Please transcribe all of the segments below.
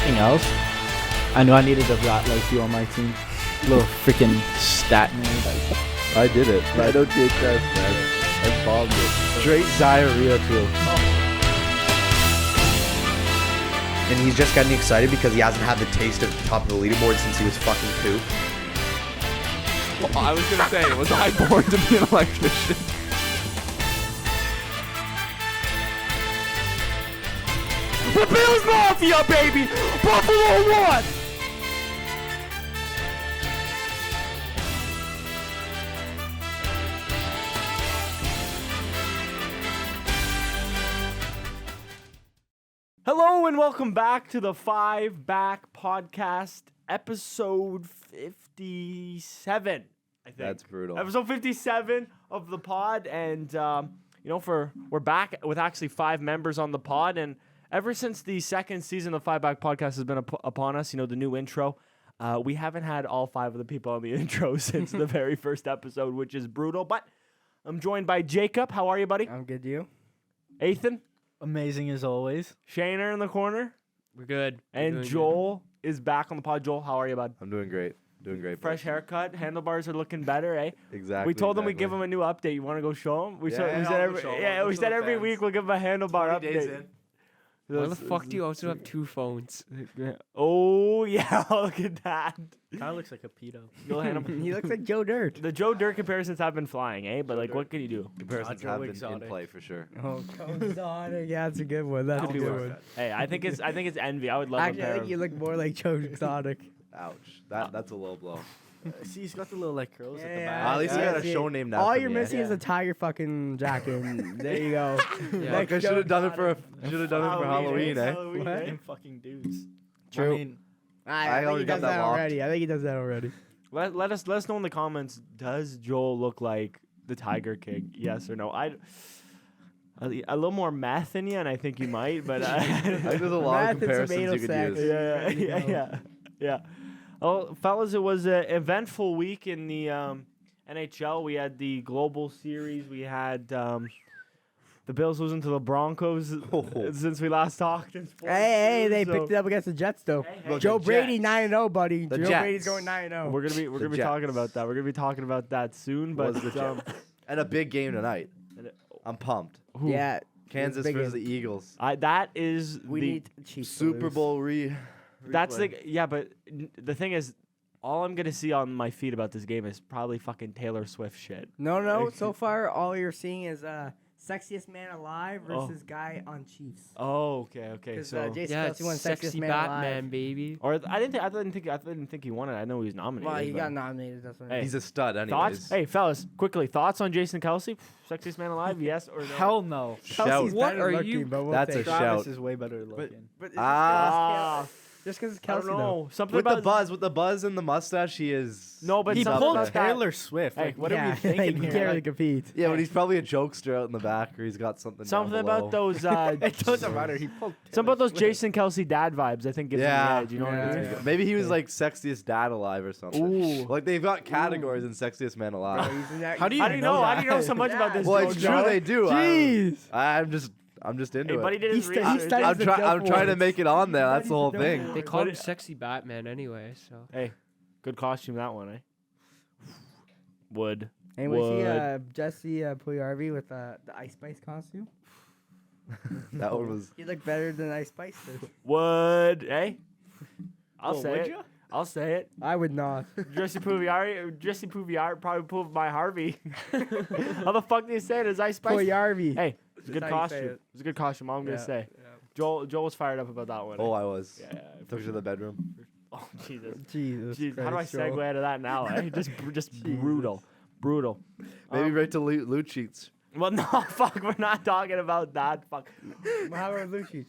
anything else, I knew I needed a rat like you on my team. Little freaking stat nerd. I did it. I don't take that, man. I bombed it. Straight diarrhea too. And he's just getting excited because he hasn't had the taste of the top of the leaderboard since he was fucking 2. Well, I was gonna say, was I born to be an electrician? The Bills Mafia, baby! Buffalo 1! Hello and welcome back to the Five Back Podcast, episode 57, I think. That's brutal. Episode 57 of the pod, and we're back with actually 5 members on the pod, and ever since the second season of Five Back Podcast has been upon us, the new intro, we haven't had all 5 of the people on the intro since the very first episode, which is brutal. But I'm joined by Jacob. How are you, buddy? I'm good, you? Ethan? Amazing as always. Shaner in the corner. We're good. And Joel is back on the pod. Joel, how are you, bud? I'm doing great. Doing great. Fresh haircut. Handlebars are looking better, eh? Exactly. We told them we'd give him a new update. You want to go show him? We said every week we'll give him a handlebar update. Why the fuck do you also have 2 phones? Oh, yeah. Look at that. Kind of looks like a pedo. He looks like Joe Dirt. The Joe Dirt comparisons have been flying, eh? But, what can you do? Comparisons Joe have been Exotic. in play for sure. Oh, Exotic. Yeah, that's a good one. That's a good one. Hey, I think it's envy. I would love Actually, a I pair think of... you look more like Joe Exotic. Ouch. That's a low blow. See, he's got the little curls at the Yeah, back. At least he yeah, got a see, show named All after you're me. missing is Yeah. a tiger fucking jacket. There you go. Yeah, I should have done it for Halloween, eh? Halloween, What? eh? Fucking dudes. True. I mean, I I think he already got does that that locked. already. I think he does that already. Let us know in the comments. Does Joel look like the Tiger King? Yes or no? A little more math in you, and I think you might. But I think there's a lot Math of and comparisons tomato you could sack. use. yeah. Well, fellas, it was an eventful week in the NHL. We had the Global Series. We had the Bills losing to the Broncos since we last talked. In sports Hey, they news, so picked it up against the Jets, though. Hey, Joe the Brady Jets. 9-0, buddy. The Joe Jets. Brady's going 9-0. We're gonna be talking about that. We're gonna be talking about that soon. But Was the Jets. And a big game tonight. I'm pumped. who- Yeah. Kansas big versus game. the Eagles. that is We the need Chiefs. to Super lose. Bowl That's replay. but the thing is, all I'm gonna see on my feed about this game is probably fucking Taylor Swift shit. No. So far, all you're seeing is sexiest man alive Oh. versus guy on Chiefs. Oh, okay. Because So, Jason Yeah, Kelsey won sexiest sexy man Batman, alive. baby. or I didn't think he won it. I know he was nominated. Well, he but- got nominated. That's what I Hey. mean. He's a stud, anyways. Thoughts? Hey, fellas, quickly, thoughts on Jason Kelsey? Sexiest man alive? Yes or no? hell no. Shout. Kelsey's What better are looking, you- but we'll That's a take it. Travis shout. is way better looking. But just because it's I don't Kelsey, though. know. Something With about the buzz and the mustache, he is. No, but He something pulled about that- Taylor Swift. Hey, Like, what are yeah, we thinking he here? can't really Like, compete. Yeah, but he's probably a jokester out in the back, or he's got something. something down about below. those. it doesn't matter. He pulled. Some about those Taylor Swift. Jason Kelsey dad vibes. I think gives him the Yeah. edge. You know what I Yeah. mean? Maybe he was like sexiest dad alive or something. Ooh. Like they've got categories in sexiest man Oh, alive. he's in that- How do How do you know? How do you know so much about this? Well, Joe it's true Joe? they do. Jeez. I'm just into Hey, buddy it. did his He sta- he research. studies I'm, the I'm trying to words. make it on there. That's the whole Studies the thing. They words. call him What- sexy Batman anyway, so. Hey, good costume that one, eh? Would. And we see Would. Jesse Puljujarvi with the Ice Spice costume. That one was. He looked better than Ice Spice did. Would. Hey. I'll Oh, say would it. ya? I'll say it. I would not. Jesse Puljujarvi probably pulled my Harvey. How the fuck do you say it? Is I spice? Puljujarvi. Hey, it's a good That's how you say costume. it. It's a good costume. All I'm gonna Yeah, say. yeah. Joel was fired up about that one. Oh, eh? I was. Yeah. Took you to the bedroom. Oh Jesus. Jesus Jeez, how do I Christ, Joel. segue out of that now? Eh? Just brutal. Maybe right to loot sheets. Well, no, fuck. We're not talking about that. Fuck. How about Lucic?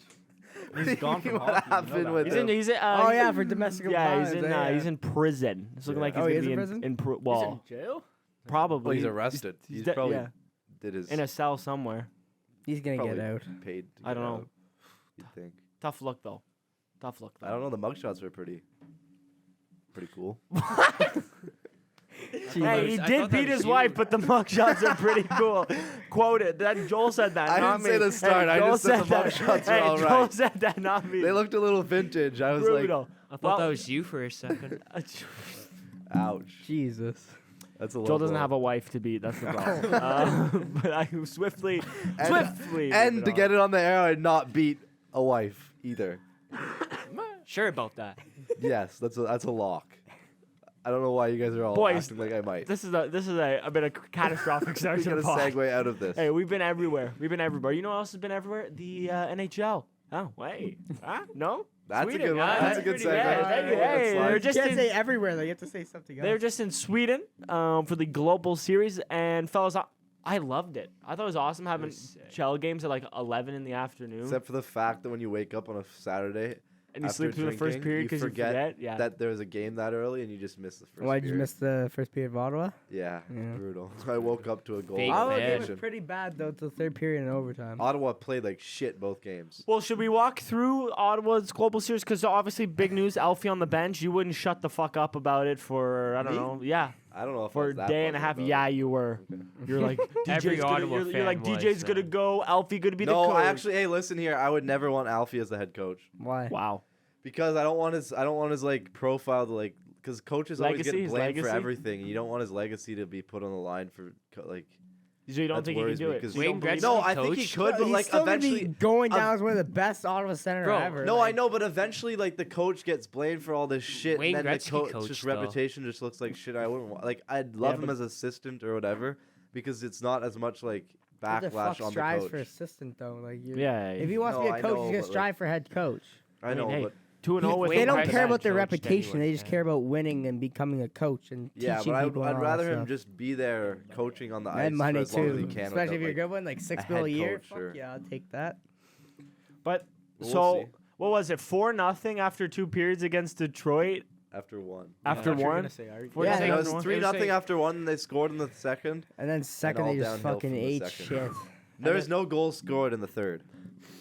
He's gone from What hockey. You know happened that. with He's in. him? He's in. Oh yeah, for domestic Yeah, he's violence. in prison. It's looking Yeah. like he's Oh, gonna he is be in prison? well, He's in jail? probably. Well, he's arrested. He's probably yeah, did his. in a cell somewhere. He's gonna probably get out. paid. To I don't get know. out, you'd think. Tough look though. I don't know. The mugshots were pretty cool. Hey, he did beat his wife, but the mugshots are pretty cool. Quote it. That Joel said that. I not didn't say me. the start. Hey, I Joel just said the that. mugshots were Hey, all Joel right. said that, not me. They looked a little vintage. I was brutal. I thought that was you for a second. like, ouch. Jesus. That's a low Joel doesn't blow. have a wife to beat. That's the problem. But I swiftly. And to get it on the air, I'd not beat a wife either. Sure about that. Yes, that's a lock. I don't know why you guys are all Boys, acting like I might. This is a bit of catastrophic start We to got the a pod. segue out of this. Hey, we've been everywhere. You know what else has been everywhere? The NHL. Oh, wait. Huh? No? That's Sweden. a good one. Ah, That's a good pretty segue. good. Thank you. That's Hey, fine. they're You just can't in, say everywhere, though. You have to say something else. they're just in Sweden for the Global Series. And, fellas, I loved it. I thought it was awesome having sick. shell games at like 11 in the afternoon. Except for the fact that when you wake up on a Saturday and you after sleep through the first drinking, period because you forget. Yeah. that there was a game that early and you just missed the first Why'd you period. miss the first period of Ottawa? Yeah, Yeah. brutal. I woke up to a goal. Fake in Ottawa fan. game was regulation. pretty bad, though, till third period and overtime. Ottawa played like shit both games. Well, should we walk through Ottawa's Global Series? Because obviously, big news, Alfie on the bench. You wouldn't shut the fuck up about it for, I don't Me? know. Yeah. I don't know if I For was a that day and a puzzled half, about yeah, it. you were. You're like Every DJ's gonna, Ottawa you're fan like was, DJ's gonna man. go, Alfie gonna be the No, coach. I actually. Hey, listen here. I would never want Alfie as the head coach Why? Wow. because I don't want his like profile to like because coaches always Legacy, get his blamed for legacy? everything. And you don't want his legacy to be put on the line for like. So you don't That think he can worries do me it? 'cause You don't Wayne believe Gretzky- No, it? I think he coach? could, but He's like still gonna eventually. be going down as one of the best Ottawa center Bro, ever. No, like, I know, but eventually, like the coach gets blamed for all this shit, Wayne and then Gretzky the coach coached, just though. reputation just looks like shit. I wouldn't want, like I'd love him but- as assistant or whatever because it's not as much like Who the fuck backlash on the strives coach. for assistant though? Like, Yeah. if he wants to No, be a I coach, know, he's gonna but, strive for head coach. I know, hey, but 2-0 with They Wayne don't Gretzky care about their coached reputation. anyone, They just yeah. care about winning and becoming a coach and yeah, teaching but people. and I'd all that rather him stuff. just be there coaching on the ice And money for as long as too, he can. especially if without, you're a like, good one, like $6 head million a year. coach Fuck or- yeah, I'll take that. But We'll so see. what was it? 4-0 after 2 periods against Detroit. After one. After one. Four Yeah, nothing No, it after was one? 3-0 like- after one. And they scored in the second. And then second, all they just downhill fucking from the ate second. shit. There's no goals scored in the third,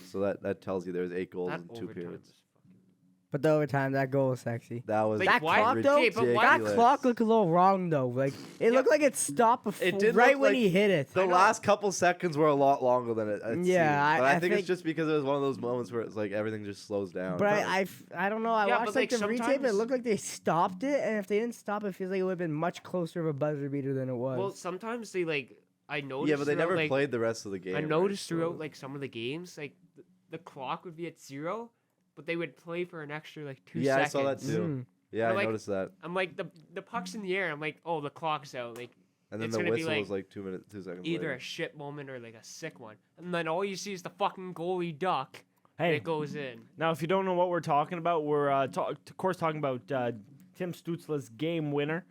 so that tells you there's 8 goals That in 2 overtime periods. was But the overtime, that goal was sexy. That was Like, That why- clock though, okay, but why- that ridiculous. clock looked a little wrong though. Like it looked like it stopped before, It did right look when like he hit it. The last couple seconds were a lot longer than it. Seemed. Yeah, but I I think think- it's just because it was one of those moments where it's like everything just slows down. But I don't know. I Yeah, watched but, like like, the retake, but it sometimes- looked like they stopped it. And if they didn't stop, it feels like it would have been much closer of a buzzer beater than it was. Well, sometimes they like I noticed. yeah, but they throughout, never like, played the rest of the game. I right? noticed So- throughout like some of the games, like the clock would be at 0, but they would play for an extra like 2 Yeah, I seconds. saw that too. Mm. Yeah, But, I like, noticed that. I'm like the puck's in the air. I'm like, oh, the clock's out. Like And then it's the gonna be, whistle like, was like 2 seconds either later. a shit moment or like a sick one, and then all you see is the fucking goalie duck, and Hey, it goes in. now if you don't know what we're talking about, we're of course talking about Tim Stutzla's game winner,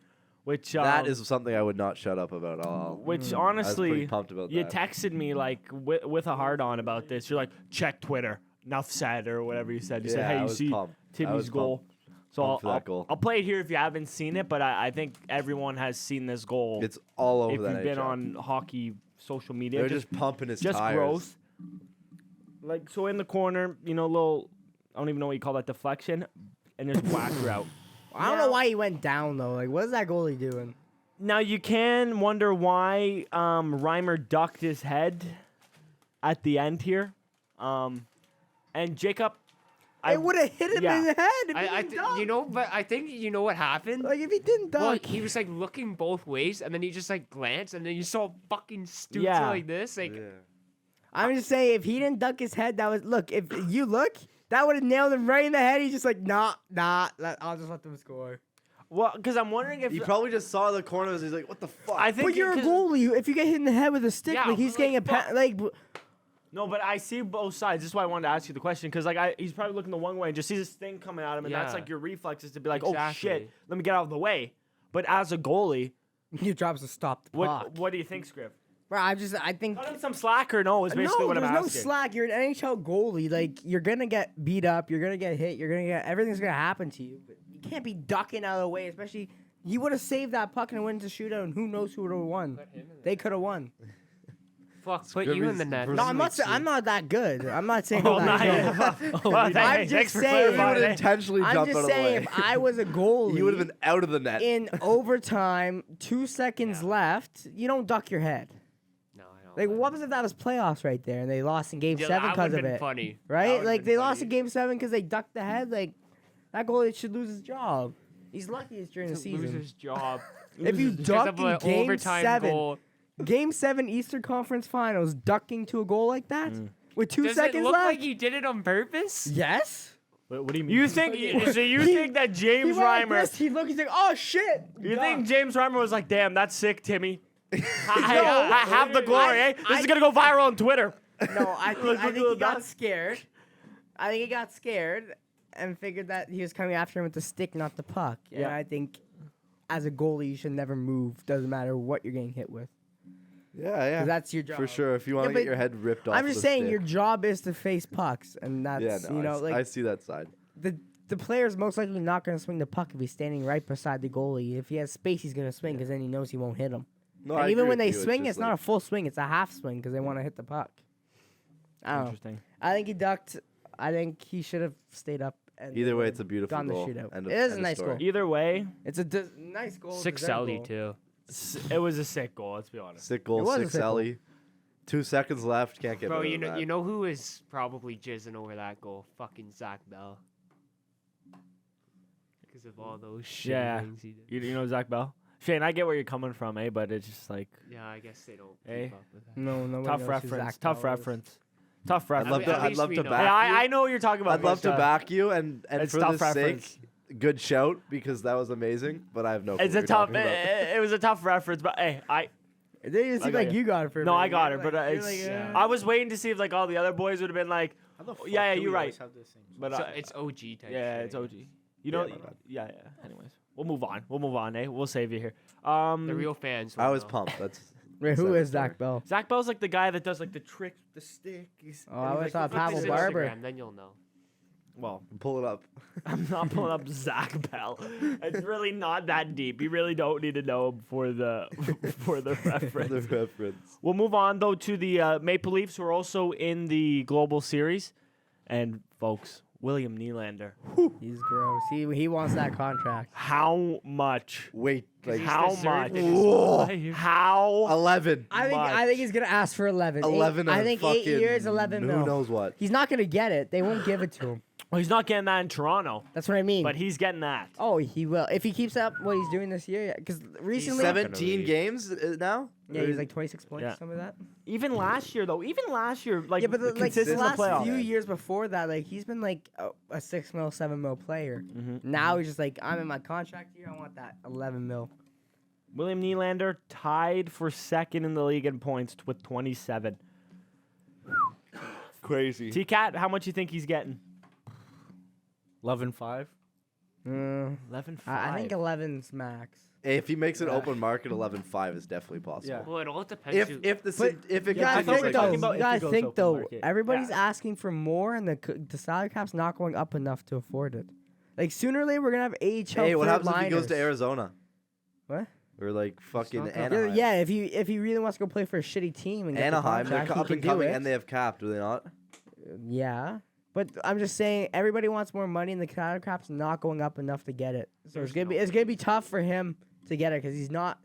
which That is something I would not shut up about at all. which I was pretty honestly pumped about you that. texted me like with a hard on about this. You're like, check Twitter, enough said or whatever you said. You said, Yeah, hey, I you was see pumped. I Timmy's was goal. So pumped for that goal. I'll play it here if you haven't seen it, but I think everyone has seen this goal. It's all over if that you've been NHL. on hockey social media, They're just pumping his just tires. growth. Like so in the corner, little I don't even know what you call that deflection, and there's whack route. I don't know why he went down though. Like, what is that goalie doing? Now you can wonder why Reimer ducked his head at the end here, and Jacob. It would have hit him yeah. in the head. If he I didn't dunk. you know, but I think you know what happened. like if he didn't Well, dunk. he was like looking both ways, and then he just like glanced, and then you saw fucking Stutz Yeah. like this, like. Yeah. I'm just saying, if he didn't dunk his head, that was look. If you look, that would have nailed him right in the head. He's just like, nah. I'll just let them score. Well, because I'm wondering if He probably just saw the corners. He's like, "What the fuck?" I think But you're a 'cause- goalie. If you get hit in the head with a stick, Yeah, like he's but, getting a like, like. No, but I see both sides. This is why I wanted to ask you the question because he's probably looking the one way and just sees this thing coming at him, and that's Yeah. like your reflexes to be like, oh shit, Exactly. let me get out of the way. But as a goalie, He drops to stop the puck. what do you think, Scriv? Bro, I think. Cut him some slack or no? Is basically No, what I'm there's no asking. slack. You're an NHL goalie. Like you're gonna get beat up. You're gonna get hit. You're gonna get everything's gonna happen to you. But you can't be ducking out of the way. Especially you would have saved that puck and went to shootout, and who knows who would have won? They could have won. Fuck, put you in the net. No, I'm not. I'm not that good. I'm not saying Oh, I'm not that good. yet. I'm just saying- He would clarifying. intentionally I'm jump out just of the saying, way. if I was a goalie, He would have been out of the net. in overtime, 2 seconds left. You don't duck your head. No, I don't. Like, what was if that was playoffs right there and they lost in Game 7 that because would've of been it? funny. That Right? would've Like been they lost funny. in Game 7 because they ducked the head. Like that goalie should lose his job. He's lucky it's during the To season. lose his job. If you Because duck of in an Game overtime 7, goal. Game 7 Eastern Conference Finals, ducking to a goal like that with 2 Does it seconds look left. like he did it on purpose? Yes. What do you mean? You think? So you He- think that He James went like Reimer? this, he looked. He's like, "Oh shit!" You Duck. think James Reimer was like, "Damn, that's sick, Timmy. Have the glory, eh? This is gonna go viral on Twitter." No, I Look, think look, he got duck. scared. I think he got scared and figured that he was coming after him with the stick, not the puck. And Yeah. I think, as a goalie, you should never move. Doesn't matter what you're getting hit with. Yeah. 'Cause that's your job. For sure. If you want to but get your head ripped off. I'm just the saying, stick. your job is to face pucks, and that's Yeah, no, you know, I like see that side. the player's most likely not going to swing the puck if he's standing right beside the goalie. If he has space, he's going to swing because then he knows he won't hit him. No, And I even agree when with they you, swing, just it's not a full swing; it's a half swing because they want to hit the puck. I don't know. Interesting. I think he ducked. I think he should have stayed up. And Either way, it's a beautiful gone the goal. shootout. End of- It is a end of nice story. goal. Either way, It's a nice goal. Six deserved Ellie goal. too. it was a sick goal. Let's be honest. Sick goal, It was a 6 sick goal. Ellie. 2 seconds left. Can't get Bro, better you than know, that. you know who is probably jizzing over that goal? Fucking Zach Bell. Because of all those shit Yeah. things he did. You know Zach Bell? Shane, I get where you're coming from, eh? But it's just like Yeah, I guess they don't Hey. keep up with that. No, no. tough reference. Tough reference. Tough I'd reference. love to. At I'd least love we to know. back. Hey, you. I know what you're talking about. I'd love but, to back you, and it's for tough the reference. sake, good shout because that was amazing. But I have no. It's clue a what you're tough. talking about. It was a tough reference, but hey, It didn't seem got like you. you got it for. a No, I minute. got You're it, but like- you're it's. like, yeah. I was waiting to see if like all the other boys would have been like, yeah, you're right. But So it's OG type yeah, shit. it's OG. You know, my bad. yeah. Anyways, we'll move on. Eh, we'll save you here. The real fans. I will was know. pumped. That's. Wait, who Seven is story. Zach Bell? Zach Bell's like the guy that does like the trick, the stick. Oh, I always thought Look at Pavel his Barber. Instagram, then you'll know. Well, Pull it up. I'm not pulling up Zach Bell. It's really not that deep. You really don't need to know him for the for the The reference. reference. We'll move on though to the Maple Leafs, who are also in the Global Series, and folks, William Nylander. He's gross. He wants that contract. How much? Wait, like How deserved much? it his Whoa. life. How? 11. I think he's gonna ask for 11. 11. I and think fucking 8 years, 11 Who mil. knows what? He's not gonna get it. They won't give it to him. Well, he's not getting that in Toronto, That's what I mean. but he's getting that. Oh, he will if he keeps up what he's doing this year. Because recently, 17 games now. yeah, he's like 26 points, Yeah. some of that. Even last year, though, like Yeah, but like the consistent in the last playoffs. few years before that, like he's been like a 6 mil, 7 mil player. Now he's just like, I'm in my contract year. I want that 11 mil. William Nylander tied for second in the league in points with 27. Crazy. T-Cat, how much you think he's getting? 11-5. 11.5. I think 11's max. If he makes an open market, 11-5 is definitely possible. Yeah. Well, it all depends. If the But if it You gotta I thought we think were continues though. talking like about You if he gotta goes think open though. market. Everybody's Yeah. asking for more, and the salary cap's not going up enough to afford it. Like sooner or later, we're gonna have AHL. hey, what third happens if he goes to liners. Arizona? What? Or like fucking not that- Anaheim. Yeah, if he really wants to go play for a shitty team and get Anaheim, the they're contract, he up can and do coming, it. and they have cap, do they not? Yeah, but I'm just saying everybody wants more money, and the salary cap's not going up enough to get it. So There's it's gonna be tough for him to get it because he's not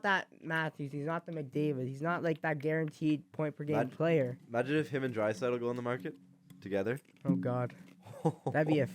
that Matthews, he's not the McDavid, he's not like that guaranteed point per game Imagine- player. Imagine if him and Draisaitl go on the market together. Oh God, that'd be a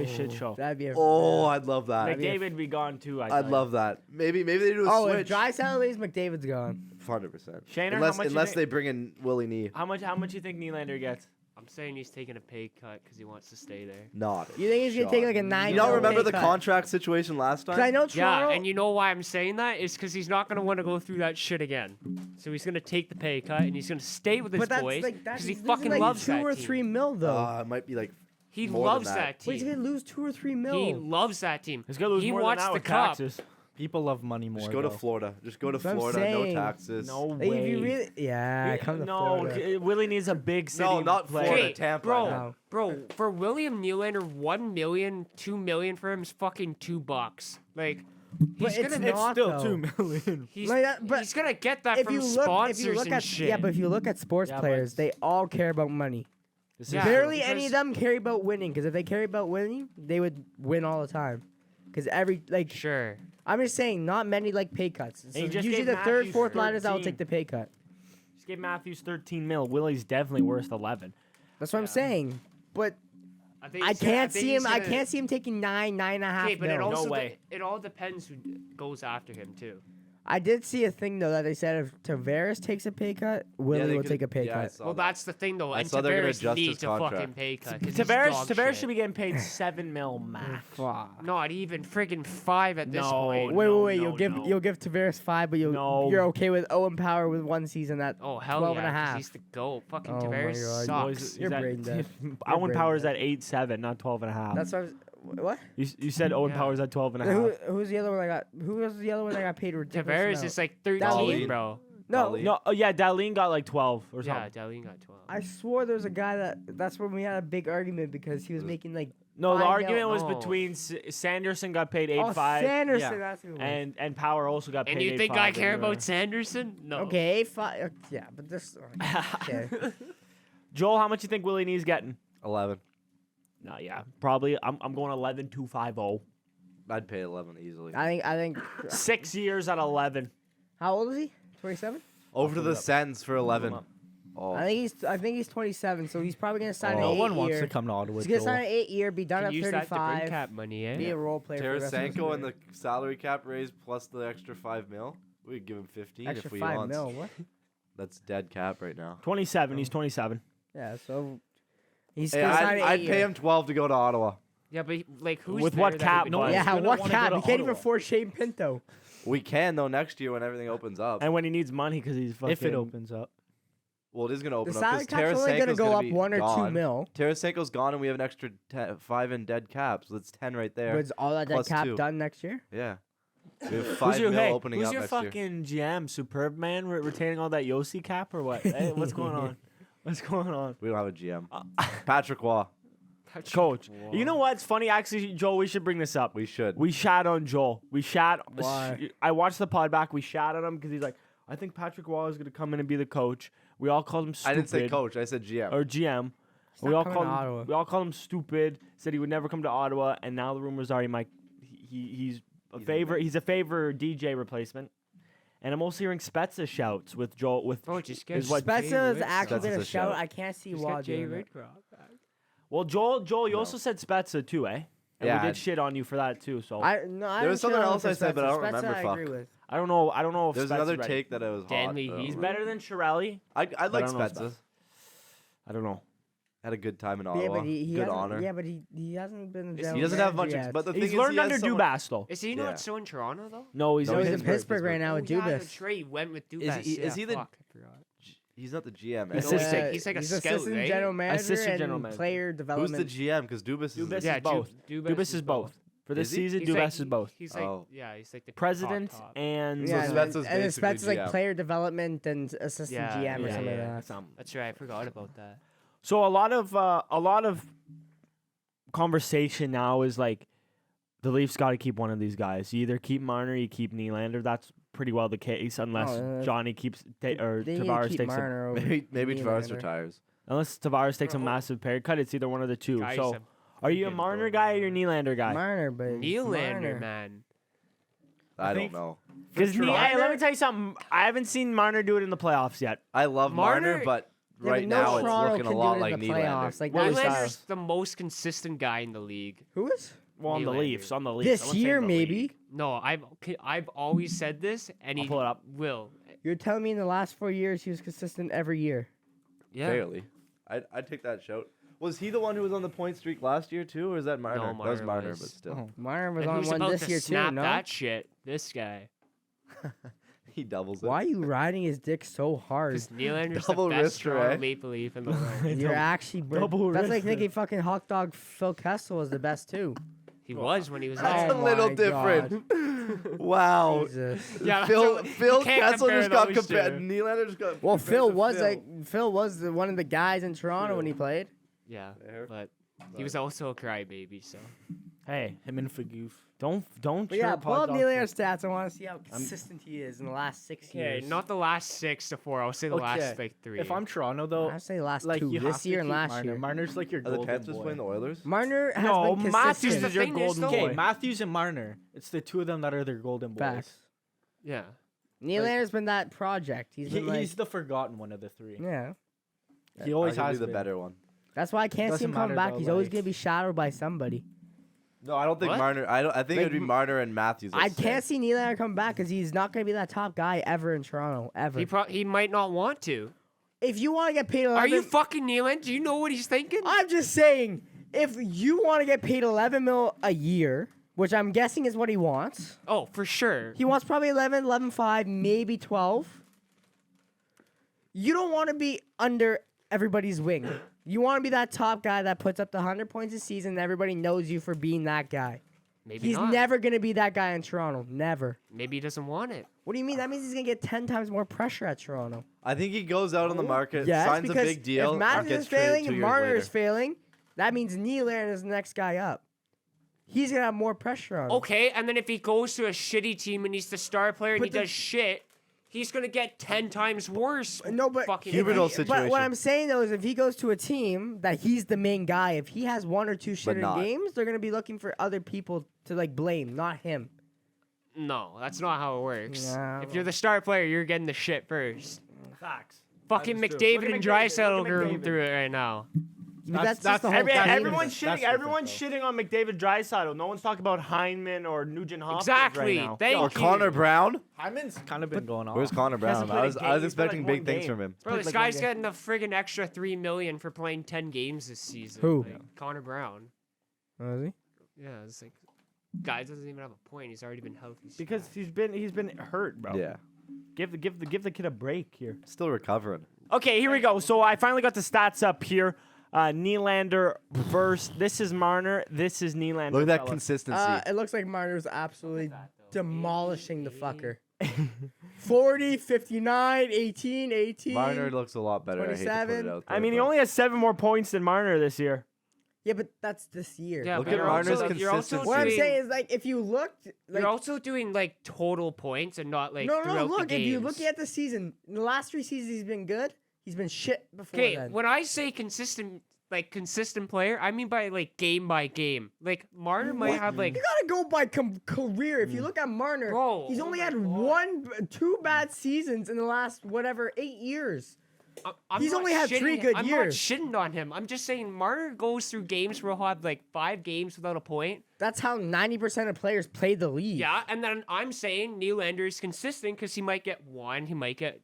shit show. that'd be a Oh, I'd love that. That'd be a- McDavid be gone too. I'd love that. Maybe they do a Oh, if switch. Draisaitl leaves, McDavid's gone. 100%. Shaner, how unless much you unless think- they bring in Willie Nee. How much you think Nylander gets? I'm saying he's taking a pay cut because he wants to stay there. Not. a You think he's gonna take shot. like a 9? You don't remember the cut? contract situation last time? 'Cause I know Yeah, Toronto. and you know why I'm saying that is because he's not gonna want to go through that shit again. So he's gonna take the pay cut and he's gonna stay with his but that's boys like that's because he he's fucking losing, like loves 2 that or team. 3 mil though. It might be like He more than loves that. that Wait, he's team. gonna lose 2 or 3 mil. He loves that team. He's gonna lose He more wants than that the with cup. taxes. People love money more. just go to though. Florida. Just go to That's what I'm Florida. No saying. taxes. No Like, way. if you really, yeah, come to Florida. Willie needs a big city. No, not player. Florida. Hey, Tampa. bro, No. bro, for William Nylander, 1 million, 2 million for him is fucking $2. Like, But He's it's gonna not, Still though. 2 million. he's, Like that- but he's gonna get that If from you look, sponsors and at shit. yeah, but if you look at sports Yeah, but players, they all care about money. This Yeah. is Barely because- any of them care about winning. Because if they care about winning, they would win all the time. Because Sure. I'm just saying, not many like pay cuts. So he just usually gave the third, Matthews fourth liners that will 13. take the pay cut. Just gave Matthews 13 mil. Willie's definitely worth 11. That's what I'm saying. But think I he's gonna- can't think see he's him. I gonna- can't see him taking 9.5 Okay, but it mil. also way. it all depends who goes after him too. I did see a thing though that they said if Tavares takes a pay cut, Willie they will could- take a pay yeah, I cut. saw Well, that. that's the thing though. I And saw they're gonna Tavares adjust his needs a fucking contract. pay cut. 'Cause he's Tavares dog Tavares shit. should be getting paid 7 mil max. Not even friggin' 5 at this No. point. Wait. No, You'll no, give no. you'll give Tavares 5, but No. you're okay with Owen Power with one season at Oh hell 12 yeah! and a 'cause half. He's the GOAT. Fucking Oh my Tavares God. sucks. Boys, You're he's at- brain dead. Owen brain Power's dead. at 8.7, not 12 and a half. That's what. What? You said Owen Yeah. Power's at 12 and a Who, half. who's the other one I got? Who was the other one I got paid ridiculous Tavares amount? is like 13, Darlene? bro. No, Darlene. No, oh yeah, Darlene got like 12 or Yeah, something. Darlene got 12. I swore there was a guy that's when we had a big argument because he was making like. No, the 5 mil. argument was No. between Sanderson got paid Oh, 8.5. Sanderson, yeah. that's who it was. and Power also got paid. And you think 8.5 I care and, about Sanderson? No. Okay, 5. Yeah, but this. Okay. Joel, how much you think Willie Nee's getting? 11. No, yeah, probably. I'm going 11,250. I'd pay 11 easily. I think. 6 years at 11. How old is he? 27. Over to the Sens for 11. up. Oh, I think he's 27, so he's probably gonna sign No an 8 one wants year. to come to Ottawa. He's gonna Joel. sign an 8-year, be done Can at use that to bring 35, cap money, eh? be a role player. for the rest of his Tarasenko and career. the salary cap raise plus the extra 5 mil. We'd give him 15 Extra if we 5 want. mil. What? That's dead cap right now. 27. He's 27. Yeah, so he's Hey, gonna sign an I'd 8-year. pay him 12 to go to Ottawa. Yeah, but like who's With there what that cap, would- bud? Yeah, He's gonna what wanna cap? go You to can't even Ottawa. afford Shane Pinto. We can though next year when everything opens up. And when he needs money because he's fucking. If it opens up. Well, it is going to The open up salary because cap's only gonna Tarasenko's go up be 1 or 2 gone. mil. Tarasenko's gone, and we have an extra 5 in dead cap, so that's 10 right there. Was all that plus cap 2. done next year? Yeah, we have 5 Who's your, mil hey, opening who's up your next year. fucking GM, Superb Man, retaining all that Yossi cap or what? Hey, what's going on? What's going on? We don't have a GM. Patrick Waugh. Coach. You know what's funny? Actually, Joel, we should bring this up. We should. We shat on Joel. We shat. Why? I watched the pod back. We shat on him because he's like, I think Patrick Wall is going to come in and be the coach. We all called him stupid. I didn't say coach. I said GM. Or GM. not We all coming called to him. Ottawa. We all called him stupid. Said he would never come to Ottawa, and now the rumors are he's a favor. He's a favor DJ replacement. And I'm also hearing Spezza shouts with Joel. With Oh, just get is what- Spezza is Jay actually Spezza's gonna a shout. shout. I can't see Just Waugh get Jay doing it. Ridcroft back. well, Joel, you No. also said Spezza too, eh? And Yeah, we did shit on you for that too. So I There was didn't something shit on else him I for said, but I Spezza. don't Spezza remember, I fuck. agree with. I don't know. I don't know if There's Spezza's another ready. take that I was hot. Danley, but he's Better than Chiarelli. I'd but like I don't know Spezza. I don't know. Had a good time in Yeah, Ottawa. but he good hasn't, honor. Yeah, but he hasn't been. He general doesn't have manager much. yet. But the He's thing is, learned he has under someone- Dubas though. Is he Yeah. not so in Toronto though? No, he's No, he's in in Pittsburgh right now Oh, with yeah, Dubas. that's right. He went with Dubas. is he the- Fuck, I forgot. He's not the GM. He's I don't- assistant. He's like a he's scout, assistant right? general manager Assistant and general manager. player Who's development. the GM? Because Dubas Dubas is. is both. Dubas Dubas is both. For this Is he? season, He's Dubas like- is both. He's like, Oh. yeah, he's like the President top. and So yeah, Spezza's and basically Spezza's like GM. player development and assistant Yeah, GM or yeah, something yeah. like that. That's right. I forgot about that. So a lot of conversation now is like the Leafs got to keep one of these guys. You either keep Marner, you keep Nylander. That's pretty well the case, unless Oh, Johnny keeps or They need to Tavares keep takes a, Marner over Maybe Tavares Nylander. retires. unless Tavares takes a Oh. massive pay cut. It's either one of the two. Guy's So a are you a freaking Marner bum. guy or your Nylander guy? Marner, but Nylander, Marner. man. I think- don't know. Because For let me Marner? tell you something. I haven't seen Marner do it in the playoffs yet. I love Marner, Marner- but Yeah, right but no now it's Toronto looking can a lot do it like in the Nylander. playoffs. Like Willie that's Nylander's Styles. the most consistent guy in the league. who is Well, on the Nylander. Leafs, on the Leafs. I this wouldn't say year in the maybe. league. No, I've always said this, and I'll he pull it up. will. You're telling me in the last 4 years he was consistent every year. Yeah. Fairly. I'd take that shout. Was he the one who was on the point streak last year too, or is that Marner? No, That was Marner Marner, was. but still. Oh, Marner was And on who's one about this to year snap too. No. that shit? This guy. He doubles it. Why are you riding his dick so hard? Because Nylander's Double the best wrister, Toronto eh? Maple Leaf in the world. You're actually double that's like wrister. thinking fucking hot dog Phil Kessel was the best too. He was when he was That's there. Oh a little my different. Wow. Jesus. Yeah, Phil so you Phil can't Kessel compare just got those compared. two. Nylander just got. Well, compared Phil to was Phil. one of the guys in Toronto when he played. Yeah, There. but he was also a crybaby, so. Hey, him and Fagoof. Don't. But yeah, chirp pull hot up dog Nylander's food. stats. I want to see how consistent he is in the last 6 Okay, years. not the last 6 to 4. I'll say the last like 3. If I'm Toronto though, I'd say last like 2 you have this to year and keep last Marner. year. Marner's like your Are the golden Panthers boy. playing the Oilers? Marner has No, been Matthews consistent. is your The thing is, golden though- Okay, boy. Matthews and Marner. It's the two of them that are their golden boys. Facts. yeah. Nylander's been that project. He's been like, He's the forgotten one of the three. yeah. He always Arguably has the been. better one. That's why I can't see Doesn't him coming matter back. though, He's always like- gonna be shadowed by somebody. No, I don't think What? Marner. I think it would be Marner and Matthews. I can't see Nylander come back because he's not gonna be that top guy ever in Toronto ever. He might not want to. If you want to get paid 11, Are you fucking Nylander? Do you know what he's thinking? I'm just saying, if you want to get paid 11 mil a year, which I'm guessing is what he wants, Oh, for sure. he wants probably 11, 11.5, maybe 12. You don't want to be under everybody's wing. You want to be that top guy that puts up the 100 points a season and everybody knows you for being that guy. Maybe He's not. never going to be that guy in Toronto. Never. Maybe he doesn't want it. What do you mean? That means he's going to get 10 times more pressure at Toronto. I think he goes out on the market, Yes, signs a because big deal, if and Matthews gets is failing traded 2 and years Marner later. is failing, that means Nylander is the next guy up. He's going to have more pressure on him. Okay, and then if he goes to a shitty team and he's the star player and But he the- does shit, he's gonna get 10 times worse. No, but fucking Huberdeau idiot. situation. But what I'm saying though is, if he goes to a team that he's the main guy, if he has 1 or 2 shit not. games, they're gonna be looking for other people to like blame, not him. No, that's not how it works. Yeah, If you're the star player, you're getting the shit first. Facts. Fucking That is true. McDavid Look at and McDavid, Draisaitl look at are going McDavid. through it right now. But that's just the whole Every, team. everyone's That's shitting. different, Everyone's though. shitting on McDavid Draisaitl. No one's talking about Hyman or Nugent Hopkins Exactly. right now. Thank Or you. Connor Brown. Hyman's kind of been going on. Where's Connor Brown? hasn't I played a was game. He's expecting played, big like, things one from him. Bro, Played this like one guy's game. getting a friggin' extra $3 million for playing 10 games this season. Who? Like, Connor Brown. Oh, is he? Yeah, it's like, guy doesn't even have a point. He's already been healthy. Because he's been hurt, bro. Yeah, Give the kid a break here. still recovering. Okay, here we go. So I finally got the stats up here. Nylander versus this is Marner. This is Nylander. Look at that fellas. consistency. It looks like Marner's absolutely demolishing the fucker. 40, 59, 18, 18. Marner looks a lot better. I hate to put 27. it out there, I mean, he but- only has 7 more points than Marner this year. Yeah, but that's this year. Yeah, Look but at you're Marner's also- you're also consistency. What I'm doing- saying is, like, if you looked, like, You're also doing like total points and not like no, throughout look, the if games. you look at the season, in the last 3 seasons he's been good. He's been shit before Okay, then. when I say consistent player, I mean by like game by game. Like Marner might have like You gotta go by career. If you look at Marner, Bro, he's only oh had my 2 bad seasons in the last 8 years. I'm He's not only had 3 shitting- good I'm years. not shitting on him. I'm just saying Marner goes through games where he'll have like 5 games without a point. That's how 90% of players play the league. Yeah, and then I'm saying Nylander is consistent because he might get 1, he might get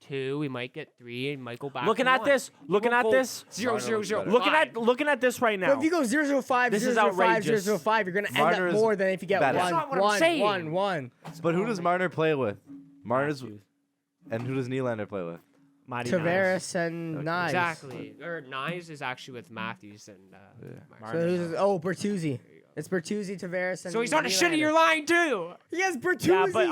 2, he might get 3, he might go back. Looking to at 1. this, He looking won't at go this, 0, 0, 0, better. looking at this right But now. if you go 0-0-5, This is 0-0-5, outrageous. 0-0-5, you're gonna end Marner up is more than if you get better. 1, That's not what I'm 1, saying. 1, 1. But who does Marner play with? Marner's Matthews. and who does Nylander play with? Mighty Nice. Tavares and Knives. Exactly. Or Knives is actually with Matthews and So Marner. who's, Bertuzzi. It's Bertuzzi, Tavares, and So he's on a Nylander. shit of your line too. He has Bertuzzi, Yeah, but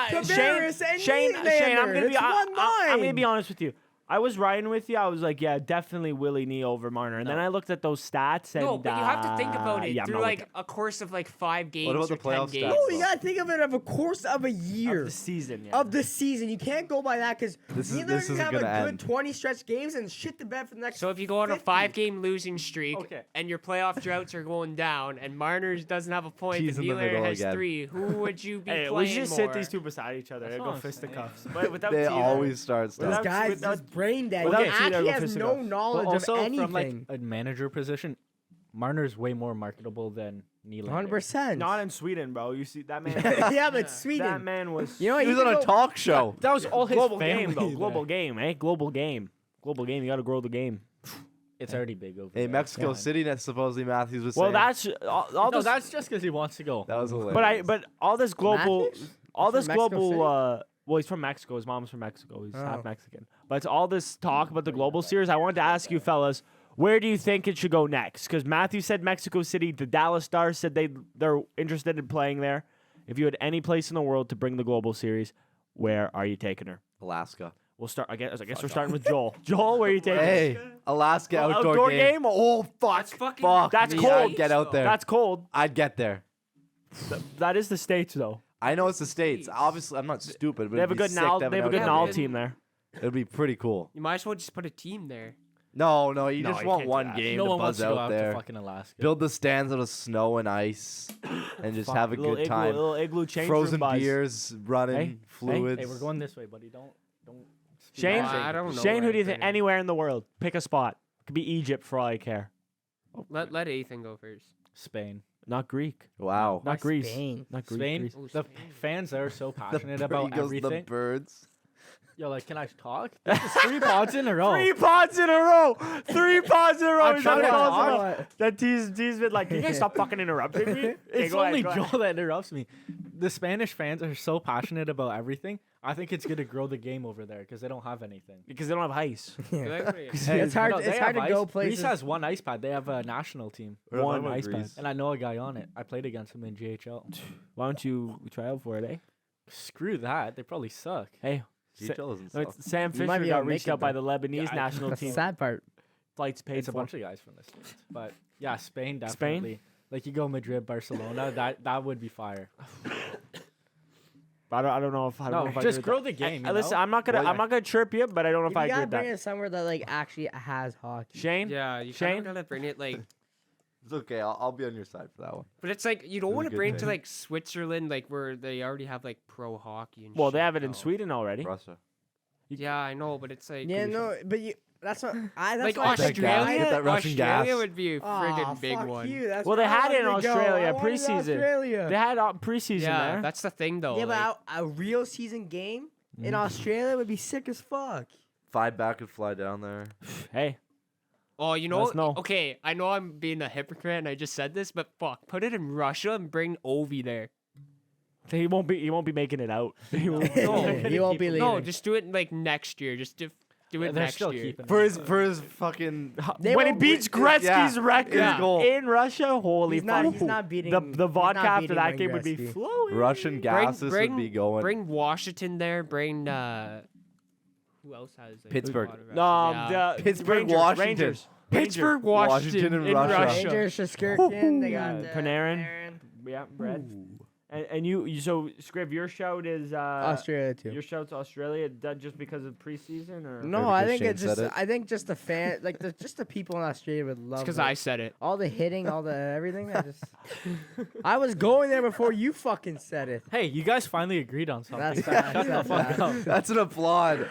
Tavares, and Shane, Nylander. I'm gonna be, It's one I'm gonna line. be honest with you. I was riding with you. I was like, yeah, definitely Willie Nee over Marner. And then I looked at those stats and No, but you have to think about it yeah, I'm through not like with a course of like 5 games about or the 10 playoff games. stats? No, you gotta think of it of a course of a that. year. Of the season. Yeah. Of the season. You can't go by that because This neither isn't can have gonna a good end. 20 stretch games and shit the bed for the next So if you go on a 50. 5-game losing streak Okay. and your playoff droughts are going down and Marner doesn't have a point and He's in the Nylander middle has again. 3, who would you be Hey, playing we should just more? sit these two beside each other and what go I'm fisticuffs. But without They Tito- always start This stuff. Without- guy's without- just brain dead. without He Tito, actually go has fist no off. knowledge But also of anything. from like a manager position, Marner's way more marketable than Nylander. 100%. Not in Sweden, bro. You see that man. yeah, but Sweden. That man was. You know what? He was can on a go- talk show. That was all his global family. game though. there. Global game, eh? Global game. Global game. You got to grow the game. It's already big over Hey, there. Mexico Come on. City, that supposedly Matthews was Well, saying. that's all No, this. that's just because he wants to go. That was hilarious. But all this global, Matthews? all He's this from Mexico global. Well, he's from Mexico. His mom's from Mexico. He's Oh. half Mexican. But it's all this talk about the global series. I wanted to ask you, fellas, where do you think it should go next? Because Matthew said Mexico City. The Dallas Stars said they're interested in playing there. If you had any place in the world to bring the global series, where are you taking her? Alaska. We'll start. I guess we're starting with Joel. Joel, where are you taking? Hey, Alaska outdoor game. Oh fuck! That's fucking. Fuck. That's me, cold. I'd get out there. That's cold. I'd get there. That is the States though. I know it's the States. Obviously, I'm not stupid. But They have a good now. They have a good outdoor NAL game. team there. It'd be pretty cool. You might as well just put a team there. No, you No, just you want can't do one that. game No to one wants buzz to go out out there. to fucking Alaska. Build the stands out of snow and ice, and just Fuck, have a Little good igloo, time. little igloo change Frozen room buzz. beers, running, Hey, fluids. Hey, we're going this way, buddy. Don't. Shane, I don't know Shane, who where do you I'd think? bring it. Anywhere in the world, pick a spot. Could be Egypt for all I care. Let Ethan go first. Spain. Not Greek. Wow. Not Greece. Spain? Not Greek. Spain. Greece. Oh, The Spain. fans there are so The passionate bird- about he goes, everything. The birds. Yo, like, can I talk? This is 3 pods in a row. 3 pods in a row. 3 pods in a row. I'm He's trying not to close talk. enough. That tease been like, can you guys stop fucking interrupting me? Okay, It's go ahead, only go ahead. Joel that interrupts me. The Spanish fans are so passionate about everything. I think it's gonna grow the game over there because they don't have anything. Because they don't have ice. It's hard. No, It's they hard have to go ice. places. Greece has one ice pad. They have a national team. We're not One talking about ice pad. Greece. And I know a guy on it. I played against him in GHL. Why don't you try out for it, eh? Screw that. They probably suck. Hey, GHL doesn't no, suck. Sam You might Fisher be got able to reached make it, out by though. the Lebanese Yeah, national That's the team. sad part. Flights paid It's a for. bunch of guys from the States. But yeah, Spain Spain? definitely. Like you go Madrid, Barcelona, that would be fire. I don't know if I don't No, know if I just agree with grow the game. that. you Listen, know? I'm not gonna chirp you, but I don't know if I You agree gotta with bring that. it somewhere that like actually has hockey. Shane, Yeah, you Shane? kind of gotta bring it like. It's okay. I'll be on your side for that one. But it's like you don't That's a want to good bring it to thing. like Switzerland, like where they already have like pro hockey and. well, they shit, have it in though. Sweden already. Russia. Yeah, I know, but it's like. Yeah, no, but you. That's what I. That's Like why I said Australia, Get that Russian gas. Australia would be a friggin' Aw, big fuck one. You. That's Well, where they I had it in wanted to go. Australia, I wanted preseason. Australia. They had preseason Yeah, there. that's the thing though. Yeah, like, but a real season game in Australia would be sick as fuck. Fly back and fly down there. Hey, oh, you know, Let us know. okay, I know I'm being a hypocrite and I just said this, but fuck, put it in Russia and bring Ovi there. he won't be making it out. He won't- No, You won't be leaving. no, just do it like next year. Just do it They're next still year. keeping For it. his fucking. They when he won't beats beat- Gretzky's yeah, record his goal. in Russia, holy He's fuck! not. He's not beating. the he's vodka not after beating that Wayne game would be Gretzky. flowing. Russian gases would be going. Bring Washington there. Bring who else has like, Pittsburgh. a lot of No, Russian- yeah. the Pittsburgh, Rangers, Washington. Rangers. Pittsburgh, Washington Washington, and in Russia. Russia. Rangers, Shishkirkin. They got Panarin. Yeah, Brett. And you so Scrib, your shout is Australia too. Your shout's Australia. That just because of preseason or No, Or I because think Shane it's just. said it. I think just the fan, like just the people in Australia would love. Because it. I said it. all the hitting, all the everything. I was going there before you fucking said it. Hey, you guys finally agreed on something. That's that. Shut the That's fuck that. up. That's an applaud.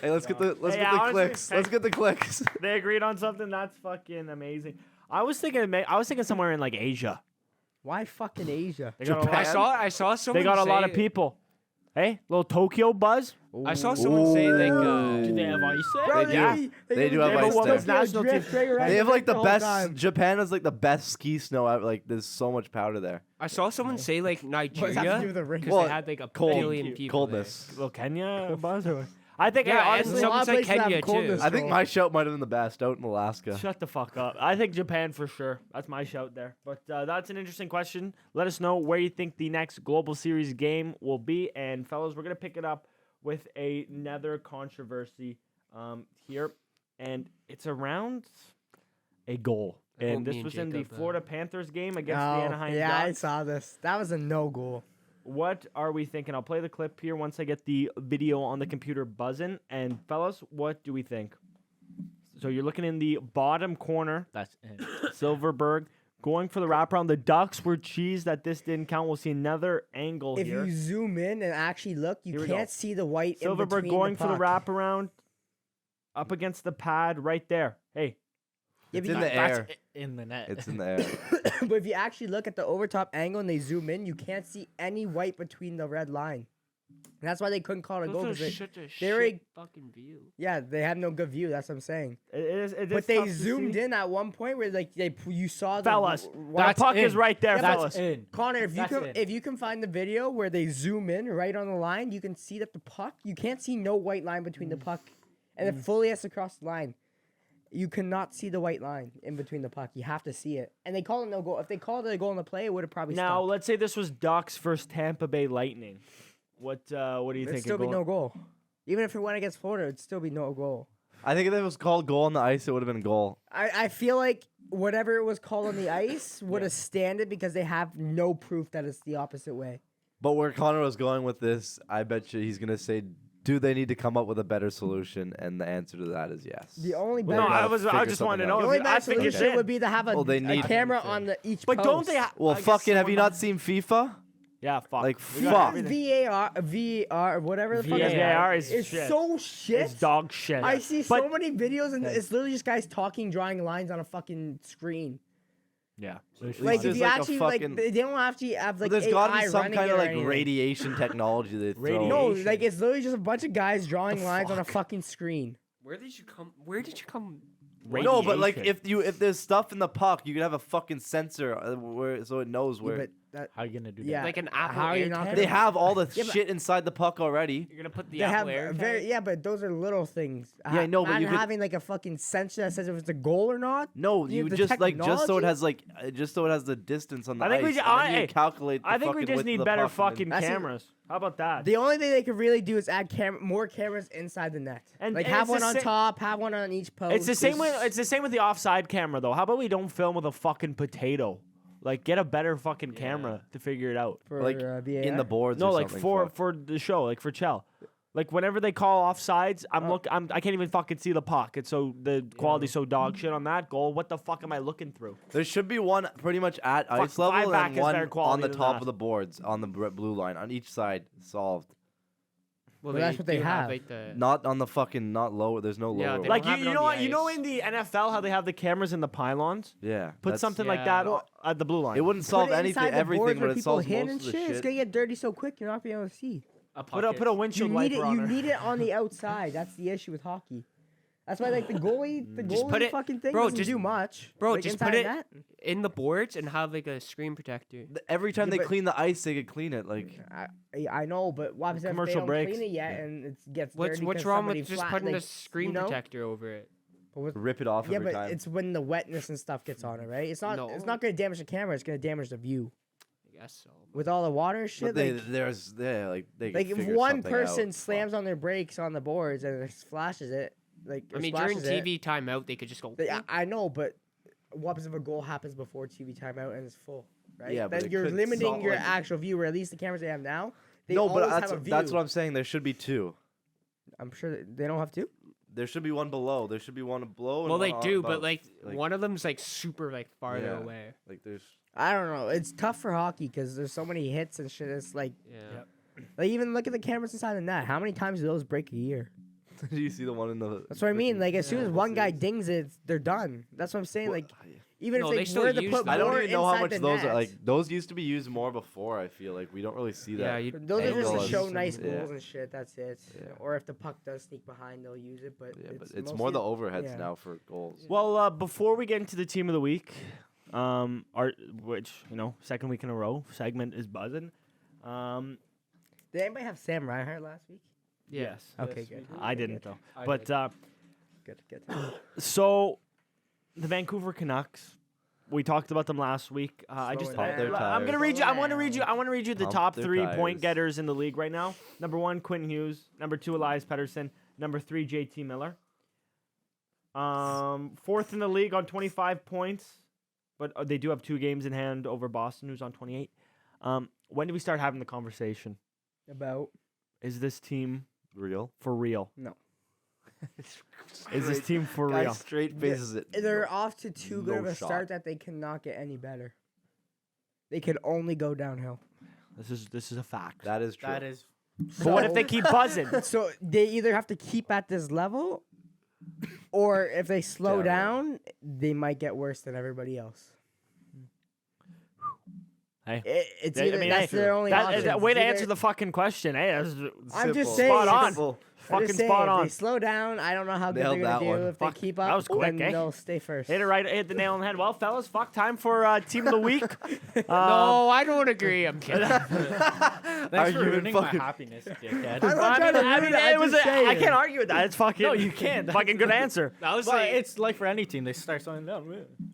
Hey, let's get the Hey, honestly, clicks. Let's get the clicks. they agreed on something. That's fucking amazing. I was thinking somewhere in like Asia. Why fucking Asia? They got a I lot, saw someone. they got a lot of say- people. Hey, little Tokyo buzz. I saw someone say like. Do they have ice there? Bro, do. They do have They have a ice there. women's national team. They have like the whole best. time. Japan has like the best ski snow ever. Like there's so much powder there. I saw someone say like What does that have to do Nigeria with the ring? because Well, they had like a cold- billion people. Coldness. Little Kenya buzz or what? I think Yeah, and honestly, some- lot of someone said places have Kenya, too. coldness I think control. my shout might have been the best out in Alaska. shut the fuck up. I think Japan for sure. That's my shout there. But that's an interesting question. Let us know where you think the next Global Series game will be. And fellas, we're gonna pick it up with another controversy here, and it's around a goal. I hope And this me and was in the Jacob, Florida Panthers game against the Oh, Anaheim yeah, I Ducks. saw this. That was a no goal. What are we thinking? I'll play the clip here once I get the video on the computer buzzing. And fellas, what do we think? So you're looking in the bottom corner. That's it. Silverberg going for the wraparound. The Ducks were cheesed that this didn't count. We'll see another angle If here. you zoom in and actually look, you Here we go. can't see the white in Silverberg between going the for the puck. wraparound. Up against the pad right there. Hey, Yeah, It's but in you- the air. In the net. It's in the air. but if you actually look at the overtop angle and they zoom in, you can't see any white between the red line. And that's why they couldn't call it a goal. 'Cause they were- fucking view. yeah, they have no good view. That's what I'm saying. it is. But they zoomed in at one point where like you saw the Fellas, white that puck is in. right there, Yeah, but- fellas. in. Connor, if you That's can it. if you can find the video where they zoom in right on the line, you can see that the puck, you can't see no white line between the puck and it fully has to cross the line. You cannot see the white line in between the puck. You have to see it. And they call it no goal. If they called it a goal in the play, it would have probably Now, stopped. let's say this was Ducks versus Tampa Bay Lightning. What do you It'd think? still be no goal. Even if it went against Florida, it'd still be no goal. I think if it was called goal on the ice, it would have been goal. I feel like whatever it was called on the ice would have standed because they have no proof that it's the opposite way. But where Connor was going with this, I bet you he's gonna say, "Do they need to come up with a better solution?" And the answer to that is yes. The only Well, better, No, gotta I was figure just wanting to something know. out. the only I better think it's solution in. would be to have a, Well, they a need- camera on each But post. don't they? Well, I guess fucking, have someone you not seen FIFA? Yeah, fuck. Like, We got fuck. everything. VAR, whatever the fuck VAR it's is shit. so shit. It's dog shit. I see But- so many videos and it's literally just guys talking, drawing lines on a fucking screen. Yeah. Like if there's you like a actually fucking- they don't actually have like There's AI got to be some running kind it of or like anything. radiation technology they throw. No, Radiation. like it's literally just a bunch of guys drawing lines on a fucking screen. Where did you come? Where did you come? No, but like Radiation. if there's stuff in the puck, you could have a fucking sensor where so it knows Yeah, where. but that, How you gonna do yeah, that? Like an Apple how are you not AirTag? gonna- they have all the Yeah, but- shit inside the puck already. You're gonna put the They have Apple AirTag? very but those are little things. Yeah, I know, but Imagine you could- having like a fucking sensor that says if it's a goal or not. No, You you have the just like just so it technology? has like just so it has the distance on the I think we ice. ju- and then I- you hey, calculate. The I think we fucking just width need of the better puck and then- fucking That's it. cameras. How about that? The only thing they could really do is add more cameras inside the net. And- Like and have it's the one on sa- top, have one on each post. It's the same with the offside camera though. How about we don't film with a fucking potato? Like get a better fucking camera to figure it out. for like VAR. in the boards. No, or like something, for fuck. for the show, like for Chell. Like whenever they call offsides, I can't even fucking see the puck. It's so the quality's so dog shit on that goal. What the fuck am I looking through? There should be one pretty much at ice five level back and is one better on quality the than top that. of the boards on the blue line on each side solved. Well, that's what they do have. like the, Not on the fucking not lower. There's no Yeah, lower. they one. Like don't have you it on know the what? You know ice. in the NFL how they have the cameras in the pylons? Yeah. Put that's- something like Yeah. that at the blue line. It wouldn't Put solve it anything, inside the boards everything, where but it people solves hit most and of the shit. It's shit. gonna get dirty so quick you're not gonna be able to see. Put a windshield You need wiper it. on You her. need it on the outside. That's the issue with hockey. That's why like the goalie Just put it- fucking thing bro, doesn't just- do much. bro, like, just inside put it net. in the boards and have like a screen protector. Every time Yeah, they but- clean the ice, they could clean it. Like I know, but what happens if they Commercial don't breaks. clean it yet and it gets What's dirty? what's 'cause wrong somebody with just flat, putting like, a screen you know? protector over it? But with- rip it off yeah, every but time. it's when the wetness and stuff gets on it, right? It's not. It's No. not gonna damage the camera. It's gonna damage the view I guess so. with all the water and But shit. they, like, there's yeah, like they could like if figure one something person out. slams on their brakes on the boards and it flashes it, like I or mean, during splashes it, TV timeout, they could just go. I know, but what happens if a goal happens before TV timeout and it's full, right? Yeah, but then it you're could limiting solve, your like- actual view, or at least the cameras they have now. They No, but always have a view. that's what I'm saying. There should be two. I'm sure that they don't have to. There should be one below. There should be one below. And Well, one they on do, above. but like Like- one of them's like super like farther Yeah. away. like there's. I don't know. It's tough for hockey because there's so many hits and shit. It's like even look at the cameras inside the net. How many times do those break a year? Do you see the one in the? That's what I mean. freaking Like as soon as World one guy Series? dings it, they're done. That's what I'm saying. Well, Like even No, if they they still were to use put them. I don't more even know how inside much the those are. net, Like those used to be used more before. I feel like we don't really see that. Yeah, you. those are just to angles show and- nice yeah. goals and shit. That's it. Yeah. Or if the puck does sneak behind, they'll use it. But Yeah, but it's more the overheads yeah. now for goals. Well, before we get into the team of the week, which second week in a row segment is buzzing. Did anybody have Sam Reinhart last week? Yes. Okay, good. I didn't though. I But did. Good. so the Vancouver Canucks, we talked about them last week. I just Slowing their down. I'm gonna read you. I want to read you. I want to read you the Pump top their 3 tires. point getters in the league right now. Number 1, Quinn Hughes. Number 2, Elias Pettersson. Number 3, JT Miller. Fourth in the league on 25 points, but they do have 2 games in hand over Boston, who's on 28. When do we start having the conversation? About Is this team Real. for real? no. Is this team for Guy real? straight faces it. They're off to too good no of a shot. start that they cannot get any better. They could only go downhill. This is a fact. That is true. That is But what if they keep buzzing? So they either have to keep at this level, or if they slow Downhill. down, they might get worse than everybody else. Hey. It's I either mean, that's hey, their only that- option. that way to It's answer either- the fucking question. Hey, that's I'm just Simple. saying. Spot on. Simple. I'm fucking just saying, spot if on. they slow down, I don't know how good Nailed they're gonna that do. one. If Fuck, they keep that up, was quick, then eh? they'll stay first. Hit the nail on the head. Well, fellas, fuck time for team of the week. No, I don't agree. I'm kidding. Thanks Are for you ruining my fucking- happiness, dickhead. I'm not trying to ruin it, it I'm was. just I saying. can't argue with that. It's fucking. No, you can't. Fucking good answer. I was But like, it's like for any team, they start slowing down.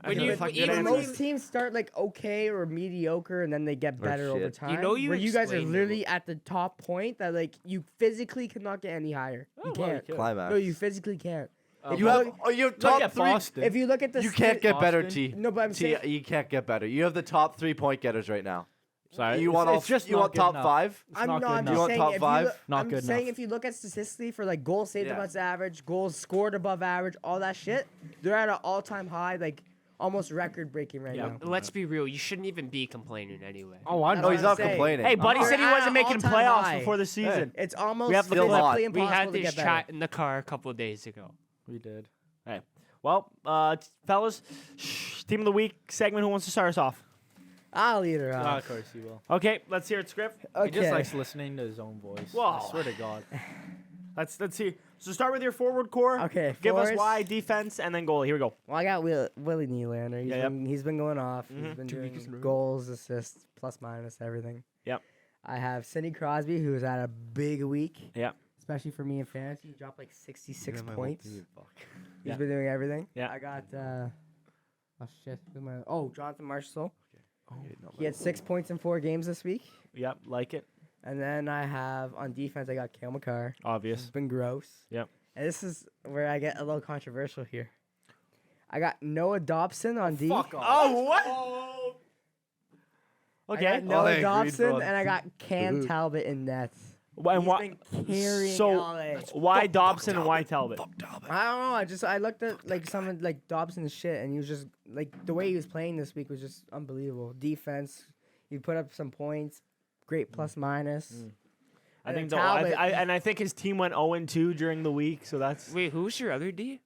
when you fucking even good when Most teams start like okay or mediocre, and then they get better over shit. time. know you where you guys are explained it. literally at the top point that like you physically cannot get any higher. You well, can't. you could. Climax. No, you physically can't. If You look- have Look top at three. Boston. If you look at the You can't get better, Boston? T. No, but I'm T, saying you can't get better. You have the top 3 point getters right now. Sorry, You want all? it's just you not want good top enough. 5? It's I'm not not. good I'm enough. You want just saying top if you five? look, Not I'm good saying enough. if you look at statistically for like goals saved Yeah. above average, goals scored above average, all that shit, they're at an all-time high, like almost record-breaking right Yeah. now. Let's be real. You shouldn't even be complaining anyway. Oh, I'm That's No, what he's I'm not saying. complaining. Hey, buddy We're said he at wasn't an making all-time playoffs high. before the season. It's almost We have the Still clip. not. We impossible had to this get better. chat in the car a couple of days ago. We did. Hey, well, fellas, team of the week segment. Who wants to start us off? I'll eat her Ah, out. of course he will. Okay, let's hear it, Script. He just Okay. likes listening to his own voice. Whoa. I swear to God. Let's see. So start with your forward core. Okay, Give us forwards. why, defense, and then goalie. Here we go. Well, I got Willie Nylander. Yeah, He's been going off. Mhm. He's been 2 weeks in a doing row. goals, assists, plus minus everything. Yep. I have Sidney Crosby, who's had a big week. Yep. Especially for me in fantasy, he dropped like 66 Yeah, my whole points. team, fuck. He's Yeah. been doing everything. Yeah. I got Jonathan Marshall. Okay, no, He had 6 points in 4 games this week. Yep, like it. And then I have on defense, I got Cale Makar. It's Obvious. been gross. Yep. And this is where I get a little controversial here. I got Noah Dobson on D. Fuck off. Oh, what? I Okay. got Noah they agreed, Dobson, bro. and I got Cam Talbot in nets. And He's why? been carrying So, LA. why Dobson and why Talbot? I don't know. I looked at like some of like Dobson's shit, and he was just like the way he was playing this week was just unbelievable. Defense, he put up some points, great plus minus. I And think then though, Talbot- and I think his team went 0-2 during the week, so that's Wait, who's your other D?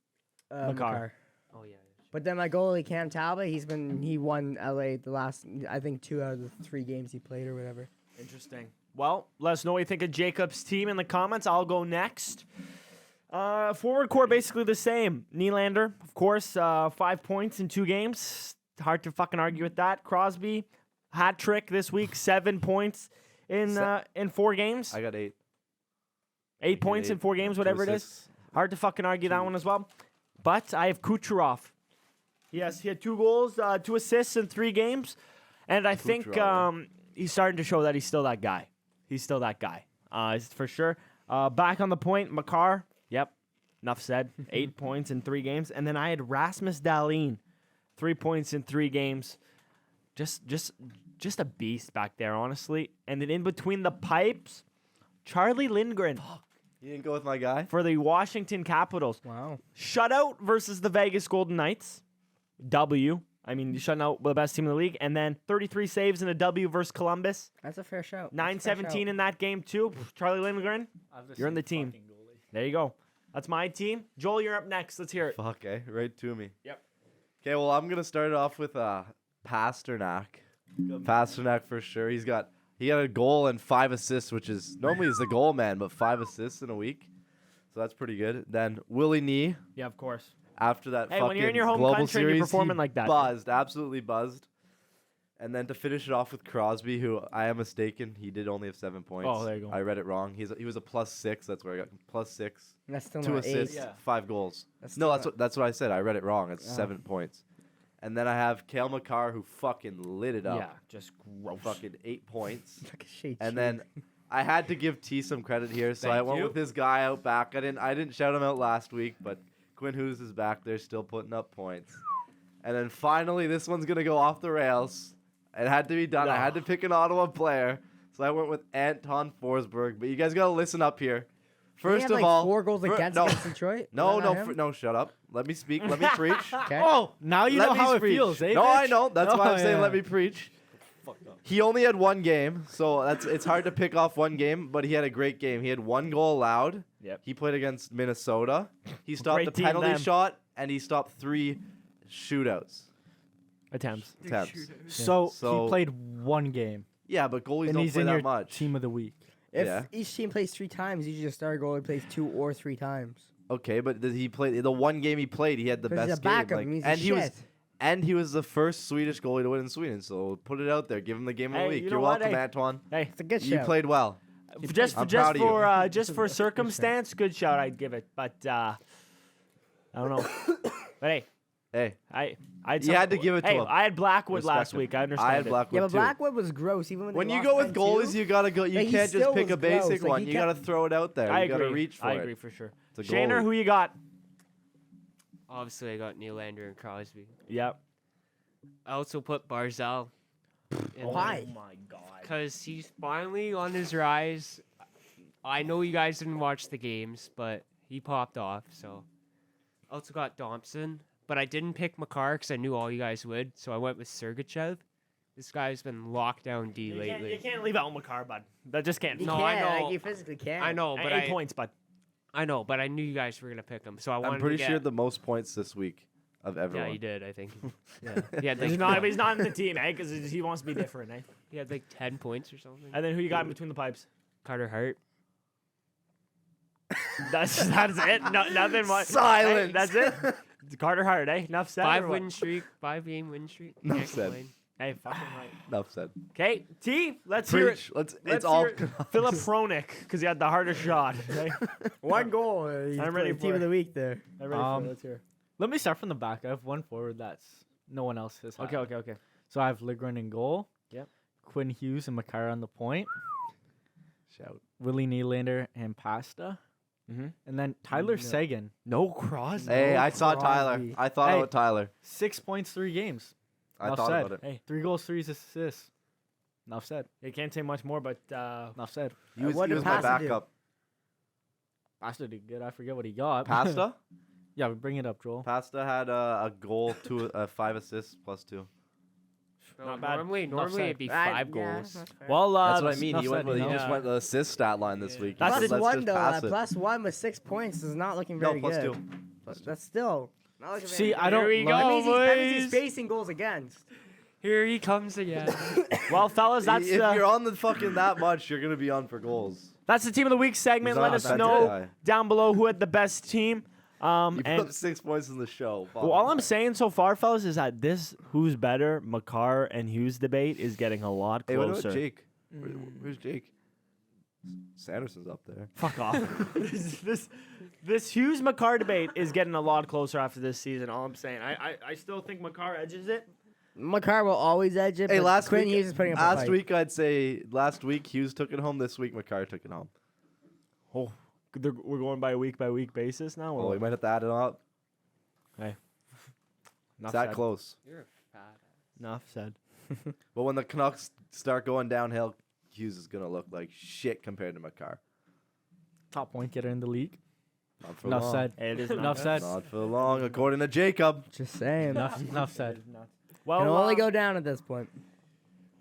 Makar. Makar. Oh yeah. But then my goalie Cam Talbot, he won LA the last I think 2 out of the 3 games he played or whatever. interesting. Well, let us know what you think of Jacob's team in the comments. I'll go next. Forward core basically the same. Nylander, of course, 5 points in 2 games. Hard to fucking argue with that. Crosby, hat trick this week, 7 points in 4 games. I got 8. 8 points in 4 games, whatever it is. Hard to fucking argue that one as well. But I have Kucherov. Yes, he had 2 goals, 2 assists in 3 games. And I think Kucherov. he's starting to show that he's still that guy. He's still that guy, for sure. Back on the point, Makar. Yep, enough said. 8 points in 3 games. And then I had Rasmus Dahlin, 3 points in 3 games. Just a beast back there, honestly. And then in between the pipes, Charlie Lindgren. You didn't go with my guy? For the Washington Capitals. Wow. Shutout versus the Vegas Golden Knights. W. I mean, shutting out the best team in the league. And then 33 saves in a W versus Columbus. That's a fair shout. 9-17 in that game, too. Charlie Lindgren, you're in the team. There you go. That's my team. Joel, you're up next. Let's hear it. Fuck, eh? Right to me. Yep. Okay, well, I'm going to start it off with Pasternak. Pasternak for sure. He got a goal and 5 assists, which is normally he's the goal man, but 5 assists in a week. So that's pretty good. Then Willie Nee. Yeah, of course. After that Hey, fucking when you're in your home global country and you're series, performing he like that. buzzed, absolutely buzzed. And then to finish it off with Crosby, who I am mistaken, he did only have 7 points. Oh, there you go. I read it wrong. He was a +6. That's where I got +6. That's still 2 not 8. assists, Yeah. 5 goals. That's No, still that's what I said. I read it wrong. It's Oh. 7 points. And then I have Cale Makar, who fucking lit it up. Yeah, just gross. Fucking 8 points. like a shade And tree. then I had to give T some credit here, so I Thank went you. with this guy out back. I didn't shout him out last week, but Quinn Hughes is back there still putting up points. And then finally, this one's gonna go off the rails. It had to be done. I had to pick an Ottawa player, so I went with Anton Forsberg. But you guys gotta listen up here. Didn't he First have, of like, all, 4 goals fir- against no, Detroit. no, Was that not him? no, shut up. Let me speak. Let me preach. Okay. Oh, now you Let know me how it preach. feels, eh? No, I bitch? know. That's why I'm Oh, saying yeah. let me preach. He only had 1 game, so it's hard to pick off 1 game, but he had a great game. He had 1 goal allowed. Yep. He played against Minnesota. He stopped Great the team, penalty them. shot, and he stopped 3 shootouts. Attempts. So, So- he played 1 game, Yeah, but goalies and don't he's play in that your much. team of the week. If Yeah. each team plays 3 times, usually a star goalie plays 2 or 3 times. Okay, but did he play the 1 game he played? He had the 'Cause best he's a backup. game. Like, He's and a he was shit. and he was the first Swedish goalie to win in Sweden. So put it out there. Give him the game of Hey, the week. you You're know what? welcome, Hey. Antoine. Hey, It's a good You shout. played well. just I'm proud of you. just for circumstance, good shout I'd give it. But I don't know. But hey, Hey, I had You had to give it to hey, him. I had Blackwood Respect last him. week. I understand. I had it. Blackwood Yeah, but too. Blackwood was gross. Even When they you lost go with 10-2. goalies, you gotta go. You Like, he can't just still pick a was gross. basic Like, one. he You kept- gotta throw it out there. I You agree. gotta reach for I it. agree for sure. It's a Shaner, goalie. who you got? Obviously, I got Nylander and Crosby. Yep. I also put Barzal. Why? my god. Because he's finally on his rise. I know you guys didn't watch the games, but he popped off. So, I also got Thompson, but I didn't pick Makar because I knew all you guys would. So I went with Sergachev. This guy's been lockdown D lately. You can't leave out Makar, bud. That just can't. You No, can't, I know. Like, you physically can't. I know, but 8 points, bud. I know, but I knew you guys were gonna pick him. So I wanted I'm pretty to sure get, the most points this week of everyone. Yeah, you did. I think. Yeah, He's not in the team, eh? Because he wants to be different, eh? He had like 10 points or something. And then who you got in between the pipes? Carter Hart. That's it. No, nothing much. Silence. Hey, that's it. Carter Hart, eh? Enough said. or what? 5-game win streak. Enough Can't said. complain. Hey, fucking right. Enough said. Okay, T. Let's hear it. Preach. Let's. Let's It's all. hear it. Philip Fronik, because he had the hardest shot. Okay? One goal. I'm ready Team for of the week there. I'm ready for it. Let's hear it. Let me start from the back. I have one forward that's no one else has. had. Okay. So I have Ligren in goal. Yep. Quinn Hughes and Makar on the point. Shout. Willie Nylander and Pasta. Mhm. And then Tyler Sagan. No cross. Hey, I saw Tyler. Crosby. I thought Hey. about Tyler. 6 points, 3 games. I Enough thought said. about it. Hey, 3 goals, 3 assists. Enough said. you can't say much more, but Enough said. He was, what he did was my Pasta do? backup. Pasta did good. I forget what he got. Pasta. Yeah, bring it up, Joel. Pasta had a goal, 5 assists plus 2. Not bad. Normally said. it'd be Right, 5 yeah, goals. that's fair. well, That's what I mean. enough He went. said, With, he you know. just went the assist stat line this week. He That's said, Plus "Let's one just though. pass it." Plus one with 6 points is not looking very No, plus good. 2. That's still not looking See, very I good. don't Here we like- That means, that means boys. he's facing goals against. Here he comes again. well, fellas, that's if you're on the fucking that much, you're gonna be on for goals. that's the team of the week segment. He's Let not us a know defensive guy. down below who had the best team. You put And up 6 points in the show. well, all I'm saying so far, fellas, is that this who's better, Makar and Hughes debate is getting a lot Hey, what closer. about Jake? Where's Jake? Sanderson's up there. Fuck off. this Hughes Makar debate is getting a lot closer after this season. All I'm saying, I still think Makar edges it. Makar will always edge it. Hey, but last Quinn week, Hughes is putting up a last fight. week I'd say last week Hughes took it home. This week Makar took it home. Oh, we're going by week basis now. Oh, we might have to add it up. Enough It's that said. close. You're a fat. Enough said. But when the Canucks start going downhill, Hughes is gonna look like shit compared to Makar. Top point getter in the league. Not for Enough long. said. It is Enough said. Not for long, according to Jacob. Just saying. Enough said. Well, Can only go down at this point.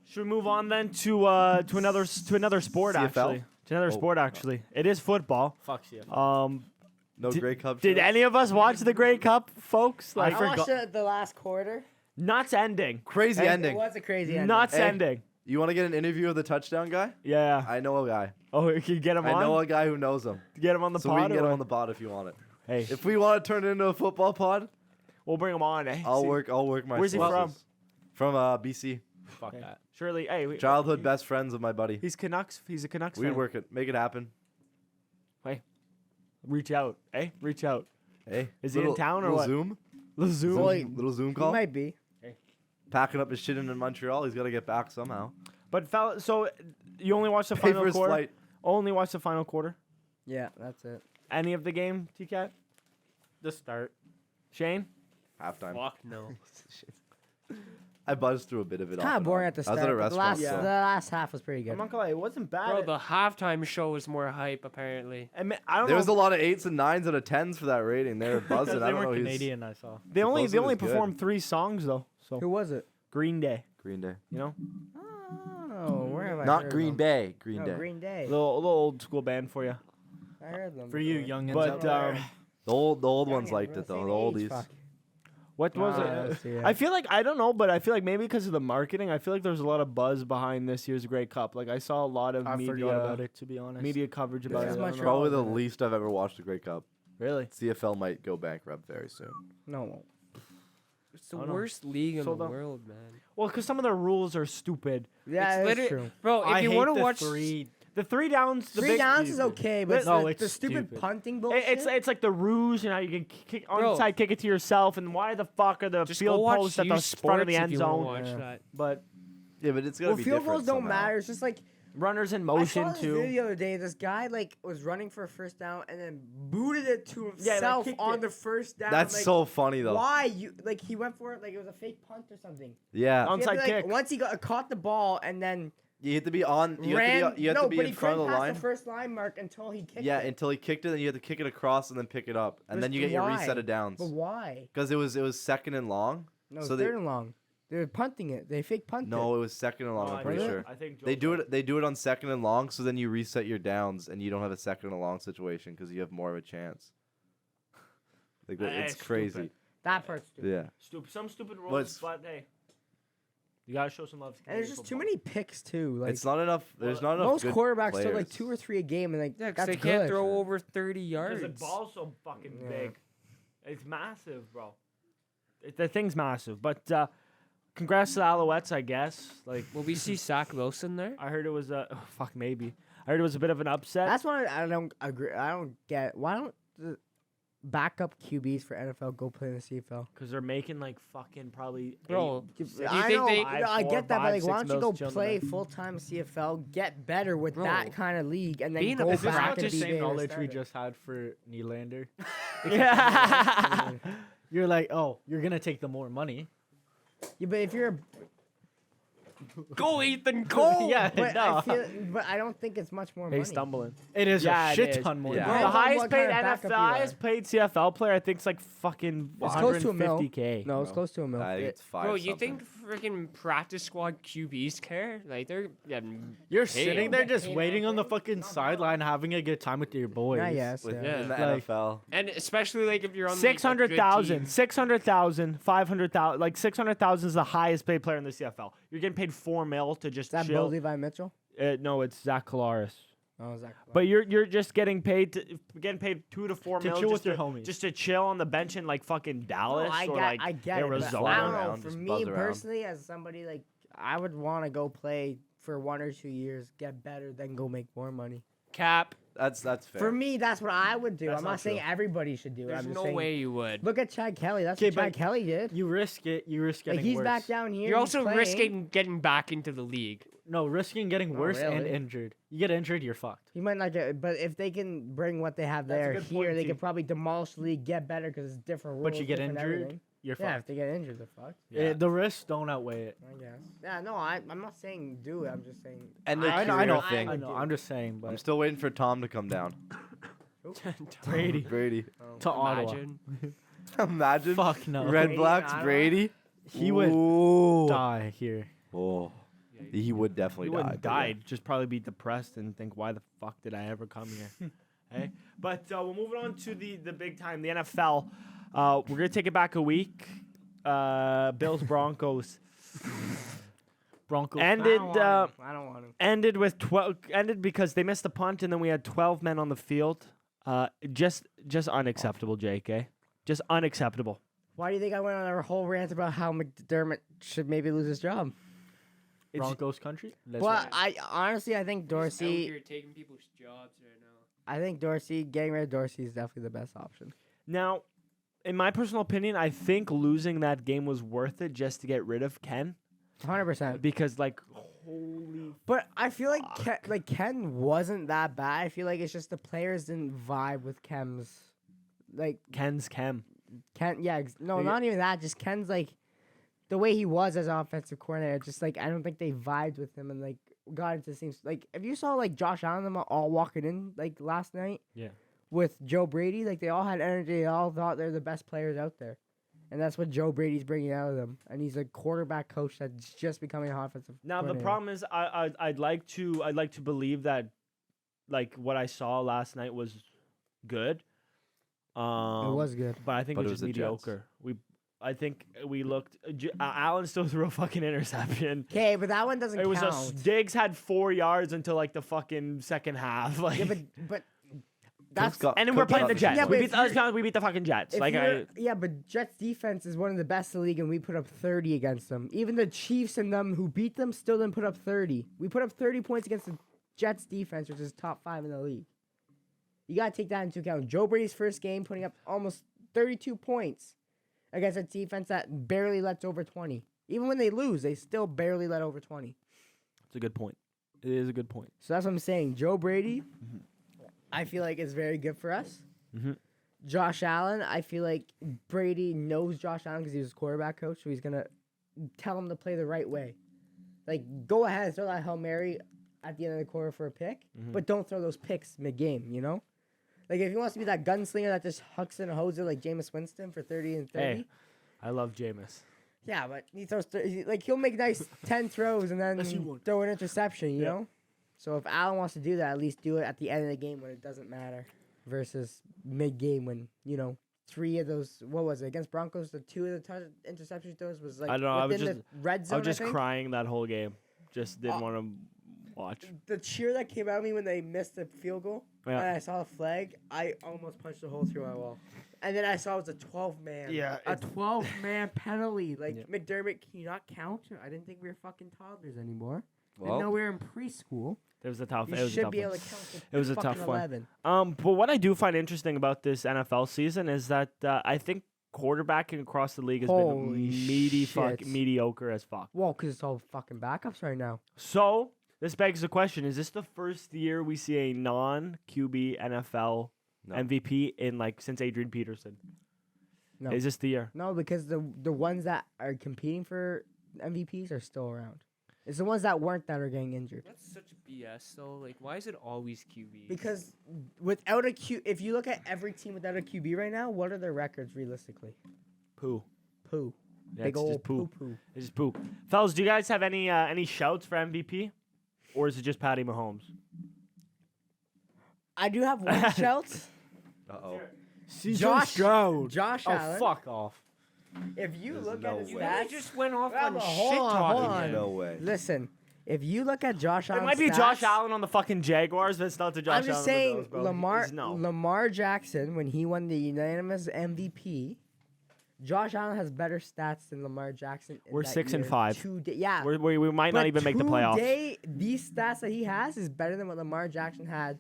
should we move on then to another sport CFL? actually? To another Oh, sport actually. It is football. Fuck you. No Grey Cup. Did shows? any of us watch the Grey Cup, folks? Like, I watched the last quarter. nuts ending. Crazy ending? It was a crazy ending. Nuts Hey. ending. You want to get an interview of the touchdown guy? Yeah. I know a guy. Oh, you can get him I on. know a guy who knows him. Get him on the So we pod. can get or him what? on the pod if you want it. Hey, If we want to turn it into a football pod, we'll bring him on. Eh? I'll See- work my. Where's he sources. From BC. Fuck that. Surely, hey, Childhood best friends of my buddy. He's Canucks. He's a Canucks We'd fan. work it, make it happen. Reach out. Hey, reach out. Hey, Is he in town or little what? Zoom? Zoom. Boy, Little Zoom he call. might be. Packing up his shit in Montreal. He's got to get back somehow. But fella, so you only watched the Pay for final his quarter. flight. Only watched the final quarter. Yeah, that's it. Any of the game, T-Cat? The start. Shane? Halftime. Fuck no. I buzzed through a bit of it. Kind of boring at the I was start. at a but restaurant. the so- last half was pretty good. I'm not gonna lie, it wasn't bad. Bro, the halftime show was more hype apparently. I don't There know. was a lot of 8s and 9s out of 10s for that rating. They were buzzing. I They don't were know. He's Canadian, I saw. they only buzzing was good. performed 3 songs though. So Who was it? Green Day, Green Day. you know, Oh, where have I Not heard Green them? Bay. Green No, Day. Green Day. little old school band for you. I heard them. For you, before. youngins. But out there. The old Young ones and liked we're it the though. same The age, oldies. fuck. What was Ah, it? let's see, yeah. I feel like I don't know, but I feel like maybe because of the marketing, I feel like there's a lot of buzz behind this year's Grey Cup. Like I saw a lot of I forgot media about it, to be honest. media coverage about This it. is I don't much know. Probably the isn't it? least I've ever watched a Grey Cup. Really? CFL might go bankrupt very soon. No, it won't. It's the I don't know. worst league in So the the- world, man. Well, because some of the rules are stupid. Yeah, It's it's literally- true. Bro, I if you hate want to the watch 3 The 3 downs. The 3 big, downs is okay, but No, the it's stupid stupid. punting bullshit. It's like the ruse, and how you can kick Bro. onside kick it to yourself, and why the fuck are the Just go field watch posts at the Hughes front of the Sports end if you wanna zone? watch Yeah. that. But Yeah, but it's gonna well, be field different goals don't somehow. matter. It's just like runners in I motion saw this too. video the other day. This guy like was running for a first down and then booted it to Yeah, like, himself kicked on it. the first down. That's like, so funny though. Why you like he went for it like it was a fake punt or something. Yeah, On- He had to, Onside like, kick. Once he caught the ball and then you have to be on. You ran. have to be, you have no, to be but in he front of couldn't the pass line. the first line mark until he kicked Yeah, it. until he kicked it, then you have to kick it across and then pick it up, and then you get your Why? reset of downs. But why? Because it was second and long. No, So it's they- third and long. They were punting it. They fake punted. No, it was second and long. Oh, I'm I pretty think- sure. I think They Joe's do right. it. They do it on second and long, so then you reset your downs, and you don't have a second and long situation because you have more of a chance. Like it's Stupid. crazy. That part's stupid. Yeah. Some stupid Well, rules, it's- but hey, you gotta show some love. to And there's Canadian just too football. many picks too. Like It's not enough. There's not enough. most good quarterbacks throw like players. 2 or 3 a game, and like Yeah, 'cause that's they can't good. throw over 30 Because yards. the ball's so fucking Yeah. big. It's massive, bro. The thing's massive. But congrats to the Alouettes, I guess. Like Will we see Zach Wilson there? I heard it was a fuck maybe. I heard it was a bit of an upset. That's why I don't agree. I don't get why don't the backup QBs for NFL go play in the CFL? Because they're making like fucking probably Bro, eight- do you I think know, they- I get that, but like, why don't you go 6 play mils full time CFL, get better with Bro, that kind of league, and then being a go Is this back not and the be same there knowledge we starter? just had for Nylander? Yeah. You're like, oh, you're gonna take the more money. Yeah, but if you're, Go, Ethan, go! Yeah, but no. but I don't think it's much more Hey, money. stumbling. It is Yeah, a it shit is. ton more. Yeah. money. The Depends on highest what paid kind of backup NFL, you are. highest paid CFL player, I think, is like fucking It's close to a mil. 150K. No, it's No. close to a mil. I think it's 5. Bro, you something. think freaking practice squad QBs care? Like, they're getting You're paid. sitting there just Paid waiting on the everything. fucking Not bad. sideline having a good time with your boys. Yeah, yes, With, yeah. in the Like- NFL? And especially, like, if you're on, like, a good 600,000, team. 600,000, 500,000, like 600,000 is the highest paid player in the CFL. You're getting paid $4 million to just Is that Bo chill. Levi Mitchell? No, it's Zach Kalaris. Oh, Zach. But you're just getting paid $2 to $4 To million chill just with your homies. just to chill on the bench in like fucking Dallas I or get, like I get it. but Arizona. I don't know. Around, For just me buzz around. personally, as somebody like, I would want to go play for 1 or 2 years, get better, then go make more money. Cap. That's fair. For me, that's what I would do. That's I'm not not saying true. everybody should do it. There's I'm just no saying, way you would. look at Chad Kelly. That's Okay, what Chad but Kelly did. You risk it. You risk Like getting he's worse. back down here. You're he's also playing. risking getting back into the league. No, risking getting worse and really. injured. You get injured, you're fucked. He might not get, but if they can bring what they have That's a there good here, point, they too. could probably demolish the league, get better because it's different rules. But you get different injured, everything. you're Yeah, if fucked. they get injured, they're fucked. The risks don't outweigh it. I guess. Yeah, no, I'm not saying do it. I'm just saying. And the I know. career thing. I know. I'm just saying, but I'm still waiting for Tom to come down. Brady Brady. to Ottawa. Imagine. Imagine. Fuck no. Red Brady, Blacks Ottawa? Brady. He would Ooh. die here. Oh. He would definitely You die. wouldn't but die. yeah. Just probably be depressed and think, why the fuck did I ever come here? Hey, but we're moving on to the big time, the NFL. We're gonna take it back a week. Bills Broncos Broncos. ended I don't want to. ended with 12. Ended because they missed the punt, and then we had 12 men on the field. Just unacceptable, J.K. Just unacceptable. Why do you think I went on a whole rant about how McDermott should maybe lose his job? Broncos country. That's Well, right. I honestly, I think Dorsey. You're taking people's jobs right now. I think Dorsey, getting rid of Dorsey is definitely the best option. Now, in my personal opinion, I think losing that game was worth it just to get rid of Ken 100%. because, like, holy. But I feel like Ken wasn't that bad. I feel like it's just the players didn't vibe with Ken's. Like Ken's Ken. Ken, yeah, no, They- not even that. Just Ken's like the way he was as offensive coordinator. Just like I don't think they vibed with him and like got into things. Like if you saw like Josh Allen and them all walking in like last night, Yeah. with Joe Brady, like they all had energy. They all thought they're the best players out there, and that's what Joe Brady's bringing out of them. And he's a quarterback coach that's just becoming an offensive. Now the coordinator. problem is, I'd like to believe that, like what I saw last night was good. It was good. but I think But it it was was just the Jets. mediocre. I think we looked. Allen still threw a fucking interception. Okay, but that one doesn't It was count. Diggs had 4 yards until like the fucking second half. Like, Yeah, but that's and then we're playing the Jets. Yeah, we but beat. if Let's be honest, we beat the fucking Jets. if Like you're- yeah, but Jets defense is one of the best in the league, and we put up 30 against them. Even the Chiefs and them who beat them still didn't put up 30. We put up 30 points against the Jets defense, which is top 5 in the league. You got to take that into account. Joe Brady's first game putting up almost 32 points against a defense that barely lets over 20. Even when they lose, they still barely let over 20. It's a good point. It is a good point. So that's what I'm saying. Joe Brady, I feel like is very good for us. Mhm. Josh Allen, I feel like Brady knows Josh Allen because he was his quarterback coach, so he's going to tell him to play the right way. Like, go ahead and throw that Hail Mary at the end of the quarter for a pick, but don't throw those picks mid-game, you know? Like, if he wants to be that gunslinger that just hucks and hoser like Jameis Winston for 30 and 30. Hey, I love Jameis. Yeah, but he throws, he'll make nice 10 throws and then throw an interception, you know? So if Allen wants to do that, at least do it at the end of the game when it doesn't matter versus mid-game when, 3 of those, what was it, against Broncos, the 2 of the interception throws was like I don't know. I was within just, the red zone, I was just I think. crying that whole game. Just didn't want to watch. The cheer that came out of me when they missed the field goal, and I saw the flag, I almost punched a hole through my wall. And then I saw it was a 12-man. Yeah, A 12-man penalty. Like, McDermott, can you not count? I didn't think we were fucking toddlers anymore. Didn't know we were in preschool. It was a tough. You It was a should tough be one. able to count to It was a fucking tough one. 11. But what I do find interesting about this NFL season is that I think quarterbacking across the league has Holy been shit. mediocre as fuck. Well, because it's all fucking backups right now. So this begs the question: is this the first year we see a non-QB NFL MVP in since Adrian Peterson? No. Is this the year? No, because the ones that are competing for MVPs are still around. It's the ones that weren't that are getting injured. That's such BS though. Like, why is it always QB? Because without a Q, if you look at every team without a QB right now, what are their records realistically? Poo. Poo. Yeah, Big it's just old poo. poo. It's just poo. Fellas, do you guys have any shouts for MVP, or is it just Patty Mahomes? I do have one shout. Uh-oh. Josh Stroud. Josh Oh, Allen. fuck off. If you There's look no at his way. I stats, just went off Yeah, on but shit hold on, talking. hold on. No way. listen, if you look at Josh Allen, It might be Josh Allen on the fucking Jaguars, but it's not the Josh I'm just Allen. saying, on the Bills, bro. Lamar Jackson, when he won the unanimous MVP, Josh Allen has better stats than Lamar Jackson. in We're that 6 and year. 5. Yeah. We might not But even make the playoffs. today, these stats that he has is better than what Lamar Jackson had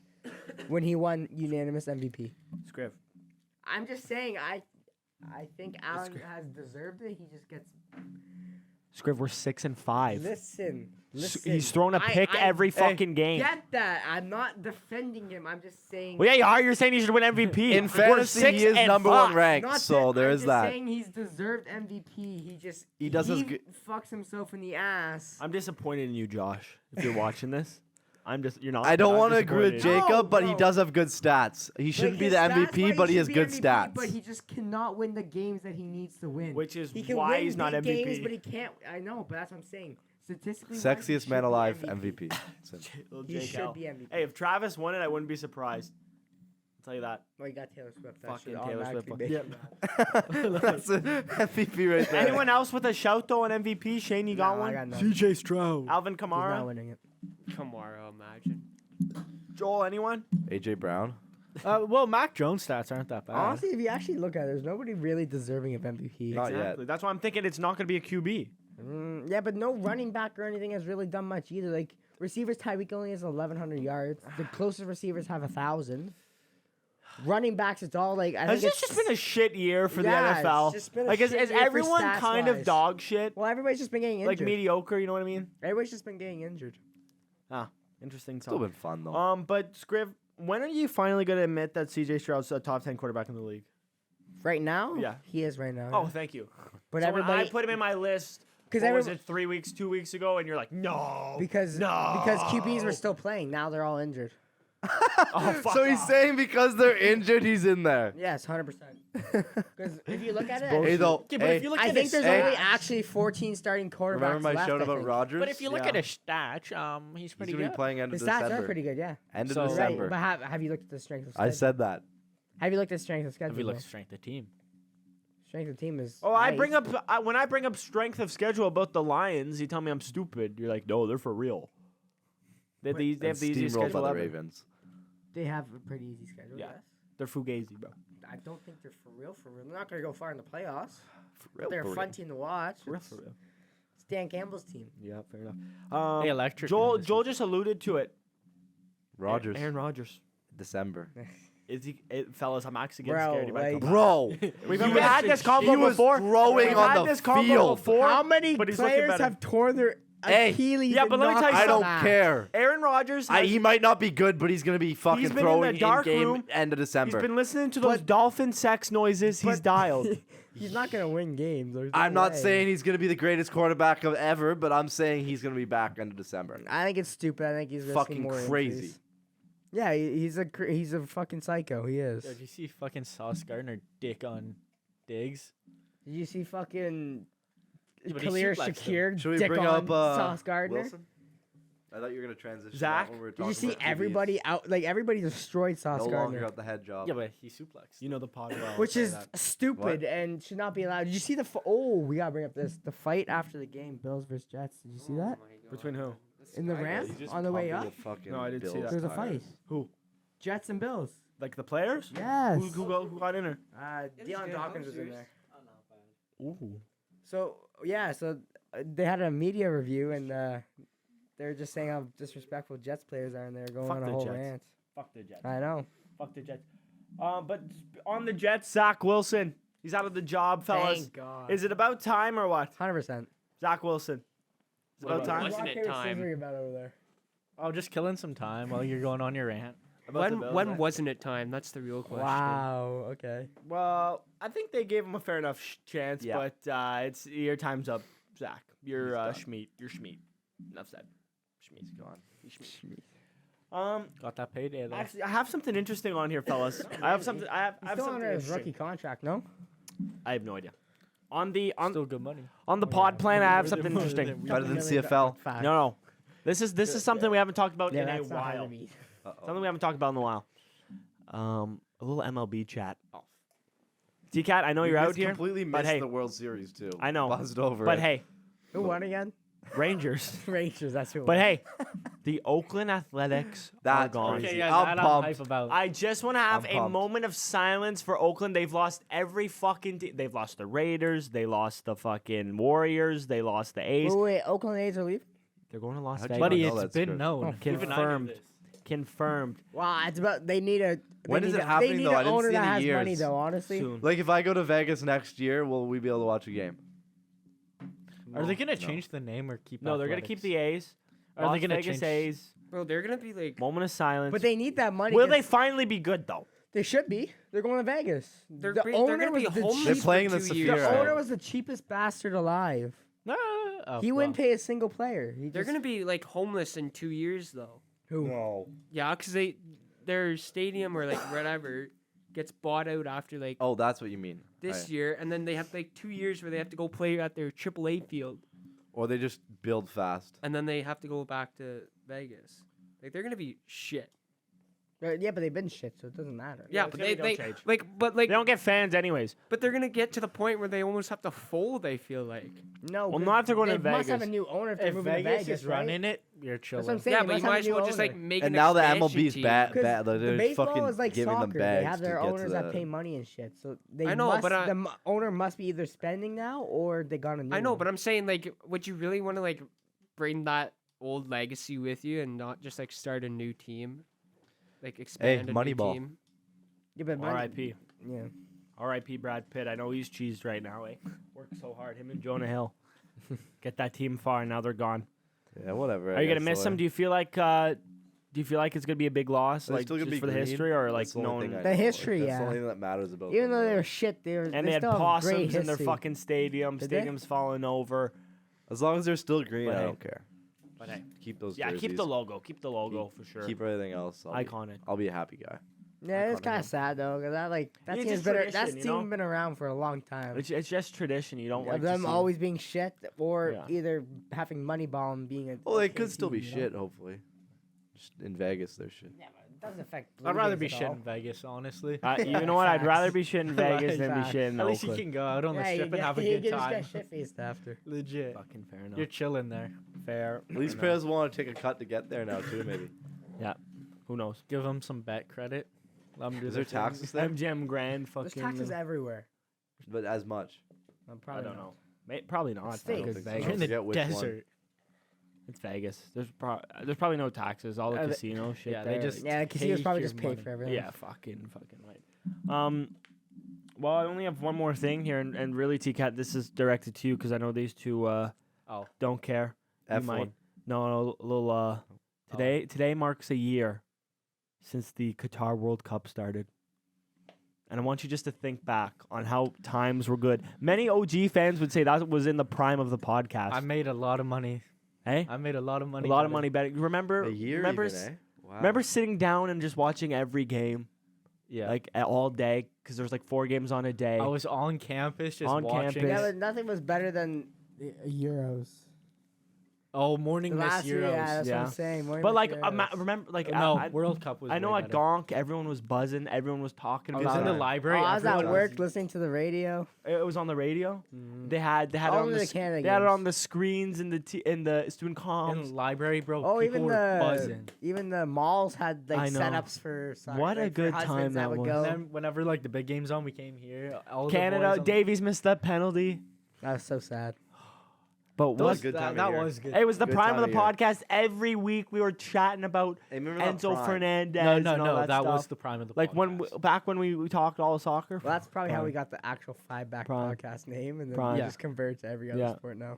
when he won unanimous MVP. Scriv. I'm just saying, I think Allen has deserved it. He just gets. Scriv, we're 6 and 5. Listen. He's thrown a pick every fucking game. Get that? I'm not defending him. I'm just saying. Well, yeah, you are. You're saying he should win MVP. In We're fantasy, 6 he is and number 5. one ranked, Not so that- there I'm is just that. saying he's deserved MVP. He does as good- fucks himself in the ass. I'm disappointed in you, Josh. If you're watching this, you're not. I don't I'm want to agree with disappointed. Jacob, but he No. does have good stats. He shouldn't be his the stats, MVP, but he has should be good MVP, stats. But he just cannot win the games that he needs to win. Which is he can why win he's not big MVP. Games, but he can't. I know, but that's what I'm saying. Statistically, wise, he Sexiest should man be alive, MVP. MVP. Little He Jake should L. be MVP. Hey, if Travis won it, I wouldn't be surprised. I'll tell you that. Well, you got Taylor Swift. That Fucking should Taylor Swift. automatically make Yeah. him that. That's an MVP right there. Anyone else with a shout though on MVP? Shane, you got No, I one? got none. CJ Stroud. Alvin He's not Kamara? winning it. Kamara, imagine. Joel, anyone? AJ Brown. Well, Mac Jones stats aren't that bad. Honestly, if you actually look at it, there's nobody really deserving of MVP. Not yet. Exactly. That's why I'm thinking it's not going to be a QB. Yeah, but no running back or anything has really done much either. Like receivers, Tyreek only has 1,100 yards. The closest receivers have 1,000. Running backs, it's all like. Has this just been a shit year for Yeah, the it's NFL? just been a Like, shit is year for everyone kind of stats-wise. dog shit? Well, everybody's just been getting injured. Like mediocre, you know what I mean? Everybody's just been getting injured. Ah, interesting. Still Thought. been fun though. But Scriv, when are you finally going to admit that CJ Stroud's a top 10 quarterback in the league? Right now, Yeah. he is right now. Oh, thank you. but So everybody, when I put him in my list, because what was it, 2 weeks ago, and you're like, no. because QBs were still playing. Now they're all injured. Oh, fuck So he's off. saying because they're injured, he's in there. Yes, 100%. Because if you look at it, Hey though, Yeah, but if you look I at think his there's Hey. only actually 14 starting quarterbacks remember my left, shout I about think. Rodgers? But if you look Yeah. at his stats, he's he's pretty gonna be good. playing end of His stats December. are pretty good, yeah. End of So- Right, December. but have you looked at the strength of schedule? I said that. Have you looked at strength of schedule? If we look though? strength of team. Strength of team is. Oh, I nice. bring up when I bring up strength of schedule about the Lions, you tell me I'm stupid. You're like, no, they're for real. They have the, And easiest steamrolled by schedule the ever. Ravens. They have a pretty easy schedule. Yeah. Yes. They're fugazi, bro. I don't think they're for real. For real, they're not gonna go far in the playoffs. For real, They're for a fun real. team to watch. For real, It's, for real. it's Dan Campbell's team. Yeah, fair enough. Hey, electric. Joel man, this Joel week. just alluded to it. Rogers. Aaron Rodgers. December. Is he, fellas? I'm actually getting Bro, scared. He might like- come Bro, We've he had was- this combo he was before. throwing We've on had the this combo field. before. How many but he's looking players better. have torn their Hey, Achilles? yeah, but and let me not tell you I don't snapped? care. Aaron Rodgers. He might not be good, but he's gonna be fucking He's been in throwing the dark game room. end of He's December. been listening to those But- dolphin sex noises. He's dialed. He's not gonna win games. There's no I'm not way. saying he's gonna be the greatest quarterback of ever, but I'm saying he's gonna be back end of December. I think it's stupid. I think he's risking Fucking more crazy. injuries. Yeah, he's a fucking psycho. He is. Yo, did you see fucking Sauce Gardner dick on Diggs? Did you see fucking Yeah, but he Khalil suplexed him. Shakir Should we dick bring on up Sauce Gardner? Wilson? I thought you were gonna transition. Zach? that when we were Did you talking see about QBs. everybody out? Like everybody destroyed Sauce No longer Gardner, got the head job. Yeah, but he suplexed. You know the pod well. which say is that. stupid and should not be allowed. Did you see the? We gotta bring up the fight after the game, Bills versus Jets. Did you see that Between who? in the ramp He just on the way pumped up? the fucking No, I didn't see Bills that. There's a tires. fight. Who? Jets and Bills. Like the players? Yes. Who got in there? Deion Dawkins was in there. Ooh. So they had a media review and they're just saying how disrespectful Jets players are, and they're going Fuck on a the whole Jets. rant. Fuck the Jets. I know. Fuck the Jets. But on the Jets, Zach Wilson. He's out of the job, fellas. Thank God. Is it about time or what? 100%. Zach Wilson. It's about Well, time. wasn't it time? About over there. Oh, just killing some time while you're going on your rant. About the When Bills, when right? wasn't it time? That's the real question. Wow. Okay. Well, I think they gave him a fair enough chance, Yeah. but it's your time's up, Zach. You're He's done. Schmeat. You're Schmeat. Enough said. He's gone. Got that payday though. Actually, I have something interesting on here, fellas. I have something. I have He's still something under his interesting. rookie contract, no? I have no idea. On the Still good money. on the pod plan, I have something interesting. Better than $2 million CFL. fact. No. This is something we haven't talked about Yeah, in a that's not hard while. to beat. Something we haven't talked about in a while. A little MLB chat. T-Cat, I know you're out here, Completely but missed hey, the World Series too. I know, Buzzed over. but it. hey, Who won again? Rangers. Rangers. That's who. But hey, the Oakland Athletics are That's gone. crazy. Okay, yeah, I'm that I'm pumped. hype about. I just want to have I'm a pumped. moment of silence for Oakland. They've lost every fucking they've lost the Raiders, they lost the fucking Warriors, they lost the A's. wait, Oakland A's are leaving? They're going to Las How'd you Vegas. Buddy, know it's that's been good. known. Oh, Even I knew confirmed. this. Confirmed Wow, it's about they need a. When they is need it a- happening, They need though? I an didn't owner see that any has money years. though. Honestly. soon. Like if I go to Vegas next year, will we be able to watch a game? Are they gonna change the name or keep? No, they're going to keep the A's. Are they Las gonna Vegas change- A's. Bro, they're gonna be like Moment of silence. But they need that money. Will 'cause they finally be good though? They should be. They're going to Vegas. they're the gonna be was the homeless. They're for playing the 2 Saphir, years. The right? owner was the cheapest bastard alive. Oh, He wouldn't pay a single player. They're gonna be like homeless in 2 years though. Who? Yeah, cause their stadium or like whatever gets bought out after like Oh, that's what you mean. this Right. year, and then they have like 2 years where they have to go play at their AAA field, Or they just build fast. and then they have to go back to Vegas. Like they're gonna be shit. Yeah, but they've been shit, so it doesn't matter. Yeah, it's but gonna they be no change. like They don't get fans anyways. but they're gonna get to the point where they almost have to fold. I feel like. No. Well, 'cause not if they're going to they must have a Vegas. new owner if they're If moving Vegas, to Vegas is right? running it, you're chilling. That's what I'm saying. Yeah, they but must you have might a as new well just like owner. make And an now the expansion MLB's team. bad. 'Cause They're the just baseball fucking is like giving them soccer. They bags have to their get to owners that the- pay money and shit. So they I know, must, but owner must be either spending now or they got a new I know, one. but I'm saying like, would you really want to like bring that old legacy with you and not just like start a new team, like expand a new Moneyball. team? Yeah, but money- R.I.P. Yeah. R.I.P. Brad Pitt. I know he's cheesed right now. Eh? Worked so hard. Him and Jonah Hill. Get that team far. Now they're gone. Yeah, whatever. Are you gonna miss them? Do you feel like? Do you feel like it's gonna be a big loss, They're like still gonna just be for the green. history, or like That's the only no? thing I The know. Like, history, that's yeah. the only thing that matters about Even them, though they really. were shit, And they had still have great possums in their history. fucking stadium. Did they? Stadium's falling over. As long as they're still green, But I hey. don't care. But hey, Keep those yeah, jerseys. keep the logo. Keep the logo for sure. Keep everything else. Iconic. I'll be a happy guy. Yeah, it's Iconic. kind of sad though, because that It's team's just been tradition, that you team know? been around for a long time. It's just tradition. You don't Of like to them see always being shit, or Yeah. either having Moneyball and being a. Well, they okay could still be team, you know? shit, hopefully. Just in Vegas, they're shit. Yeah, but it doesn't affect. I'd rather be Blue Jays shit at in Vegas, honestly. You know what? I'd Facts. rather be shit in Vegas than be Facts. shit in At least you Oakland. can go out on the all. strip and have a you good can time. just get shit faced after. Legit. Fucking fair enough. You're chilling there. fair. At least players want to take a cut to get there now, too, maybe. Who knows? Give them some bet credit. Let 'em do Is their there taxes thing. there? MGM Grand There's fucking. taxes everywhere. But as much. I Probably don't not. know. Probably not. It's fake. I don't It's think Vegas. You're in the forget which one. desert. It's Vegas. There's probably no taxes. All the They- casino shit. yeah, they there. just Yeah, casinos take probably your just pay money. for everything. Yeah, fucking right. Well, I only have one more thing here, and really, T-Cat, this is directed to you because I know these two don't care. You F1. might. No, a little. Today marks a year since the Qatar World Cup started. And I want you just to think back on how times were good. Many OG fans would say that was in the prime of the podcast. I made a lot of money. Hey? I made a lot of money. A lot of betting. money betting. Remember? A year remember, even, eh? Wow. remember sitting down and just watching every game, Yeah. like all day, because there's like 4 games on a day. I was on campus just On watching. campus. Yeah, but nothing was better than Euros. Oh, morning The miss last year, Euros. yeah, that's what Yeah. I'm saying. Morning But miss like, Euros. remember, like No, I World Cup was. I know way at better. Gonk, everyone was buzzing, everyone was talking I was about in the it. library. Oh, I was at everyone work listening to the radio. It was on the radio. They had it All on of the the Canada they had it games. on the screens in the student in comms. the library, bro. Oh, people even were buzzing. the malls had I like know. setups for soccer. What a like, for good husbands time that would was. go. And then whenever like the big game's on, we came here. All the boys Canada, on the- Davies missed that penalty. That was so sad. But That what? was good time of that year. was good. It was the Good prime time of the of year. podcast. Every week we were chatting about Hey, remember that Enzo prime? Fernandez. no, and all that stuff. was the prime of the like when podcast. back when we talked all soccer. Well, that's probably how Prime. we got the actual Five Back Prime. podcast name, and then Prime. we Yeah. just convert to every other Yeah. sport now.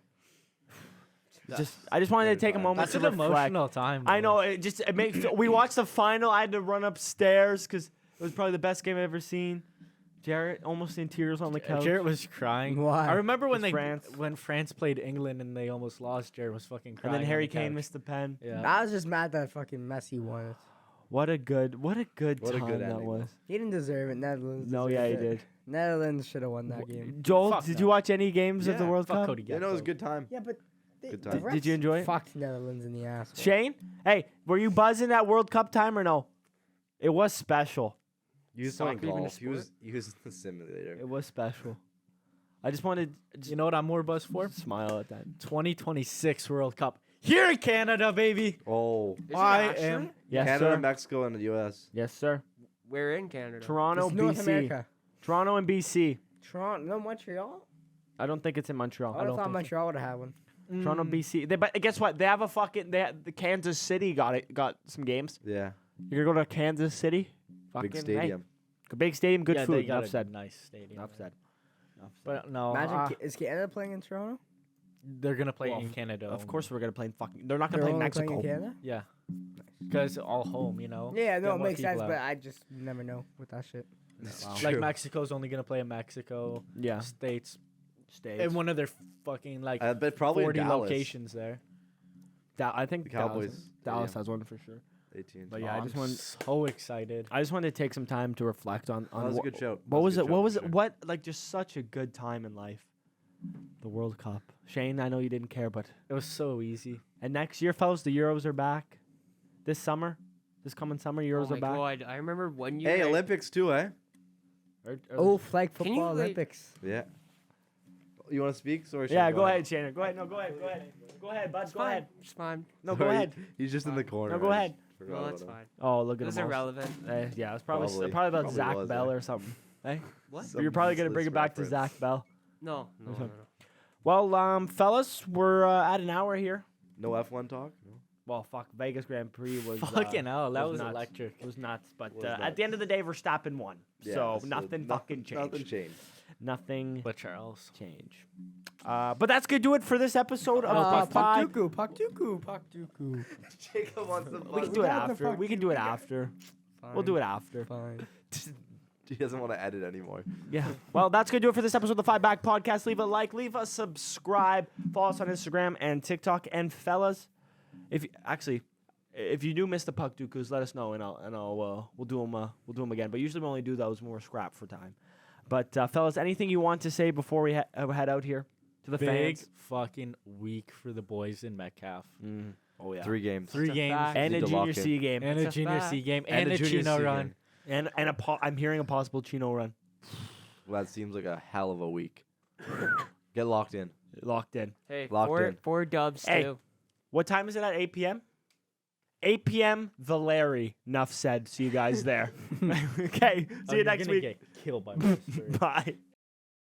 I just wanted to Good take a time. moment That's to an reflect. emotional time. I know bro. it makes. We watched the final. I had to run upstairs because it was probably the best game I've ever seen. Jarrett almost in tears on the couch. Jarrett was crying. Why? I remember when It's when France played England and they almost lost. Jarrett was fucking and crying. then on Harry the Kane couch. missed the pen. Yeah. I was just mad that fucking Messi won it. What a good What a time good that ending, was. He didn't deserve it. Netherlands. No, deserved yeah, he it. did. Netherlands should have won that game. Joel, Fuck did no. you watch any games of the Yeah, World Fuck Cup? Cody Yeah, no, it was a Gakpo. good time. Yeah, but Good the time. Did you enjoy it? Fucked Netherlands in the ass. Shane, hey, were you buzzing at World Cup time or no? It was special. You was Soccer playing even a golf. He was the simulator. It was special. I just wanted to You know what I'm more buzzed for? smile at that. 2026 World Cup here in Canada, baby. Oh, Is it I actually? am. Yes, Canada, sir. Mexico, and the U.S. Yes, sir. We're in Canada. Toronto, It's North BC. America. Toronto and BC. Toronto, no Montreal. I don't think it's in Montreal. I would have thought Montreal would have had one. Toronto, BC. But guess what? They have a fucking. The Kansas City got some games. Yeah, You're gonna go to Kansas City. big Fucking, stadium. Hey, big stadium, good Yeah, they food. got Enough a said. nice stadium. Enough said. But no, Imagine, is Canada playing in Toronto? they're gonna play Well, in Canada. Of only. course, we're gonna play in fucking. They're not They're gonna play only Mexico. playing in Canada? Yeah, because all home, you know. Yeah, no, Get it more makes sense, people but out. I just never know with that shit. Wow. Like Mexico's only gonna play in Mexico. Yeah. States States. in one of their fucking like I bet probably 40 Dallas. locations there. I think The Cowboys Dallas stadium. has one for sure. 18. But yeah, I I'm just want. so excited. I just wanted to take some time to reflect on. That was a good show. What was it? What was it? it? What like just such a good time in life. The World Cup. Shane, I know you didn't care, but It was so easy. and next year, fellas, the Euros are back. This summer, this coming summer, Euros Oh my are back. god! I remember one year. Hey, Olympics too, eh? Oh, flag Can you, football like- Olympics. Yeah. You want to speak? Sorry. Yeah, Shane, go ahead, Shane. Go ahead. No, go ahead. Go ahead. Go ahead, bud. It's Go fine. ahead. It's fine. No, go Sorry, ahead. He's just in the corner. No, go I ahead. just forgot No, about that's him. fine. Oh, look at It's him. all. irrelevant. Yeah, it's probably Probably. about Probably Zach was, Bell eh? or something. Hey, What? Some you're probably gonna useless bring it back to reference. Zach Bell. No, no, no, no. Well, fellas, we're at an hour here. No F1 talk. No. Well, fuck, Vegas Grand Prix was Fucking hell, that was nuts. electric. It was nuts, but Was at nuts. the end of the day, Verstappen won. Yeah, so nothing fucking changed. Nothing changed. Nothing But Charles. change. But that's gonna do it for this episode of Puck Five. Dooku. Jacob wants the We can do it after. We can do it after. We'll do it after. Fine. He doesn't want to edit anymore. Yeah. Well, that's going to do it for this episode of the Five Back Podcast. Leave a like, leave a subscribe, follow us on Instagram and TikTok. And fellas, if you do miss the puck dookus, let us know and we'll do them again. But usually we only do those when we're scrapped for time. But fellas, anything you want to say before we head out here to the Big fans? fucking week for the boys in Metcalf. Oh yeah. 3 games. 3 It's a games fact. And Need a to junior lock in. C game. and a It's a junior fact. C game And and a a junior Chino C run. game. And I'm hearing a possible Chino run. Well, that seems like a hell of a week. Get locked in. Locked in. Hey, Locked in. four dubs Hey. too. What time is it at 8 p.m.? 8 p.m. The Larry. Enough said. See you guys there. Okay. See you You're next gonna week. get killed by my story. Bye.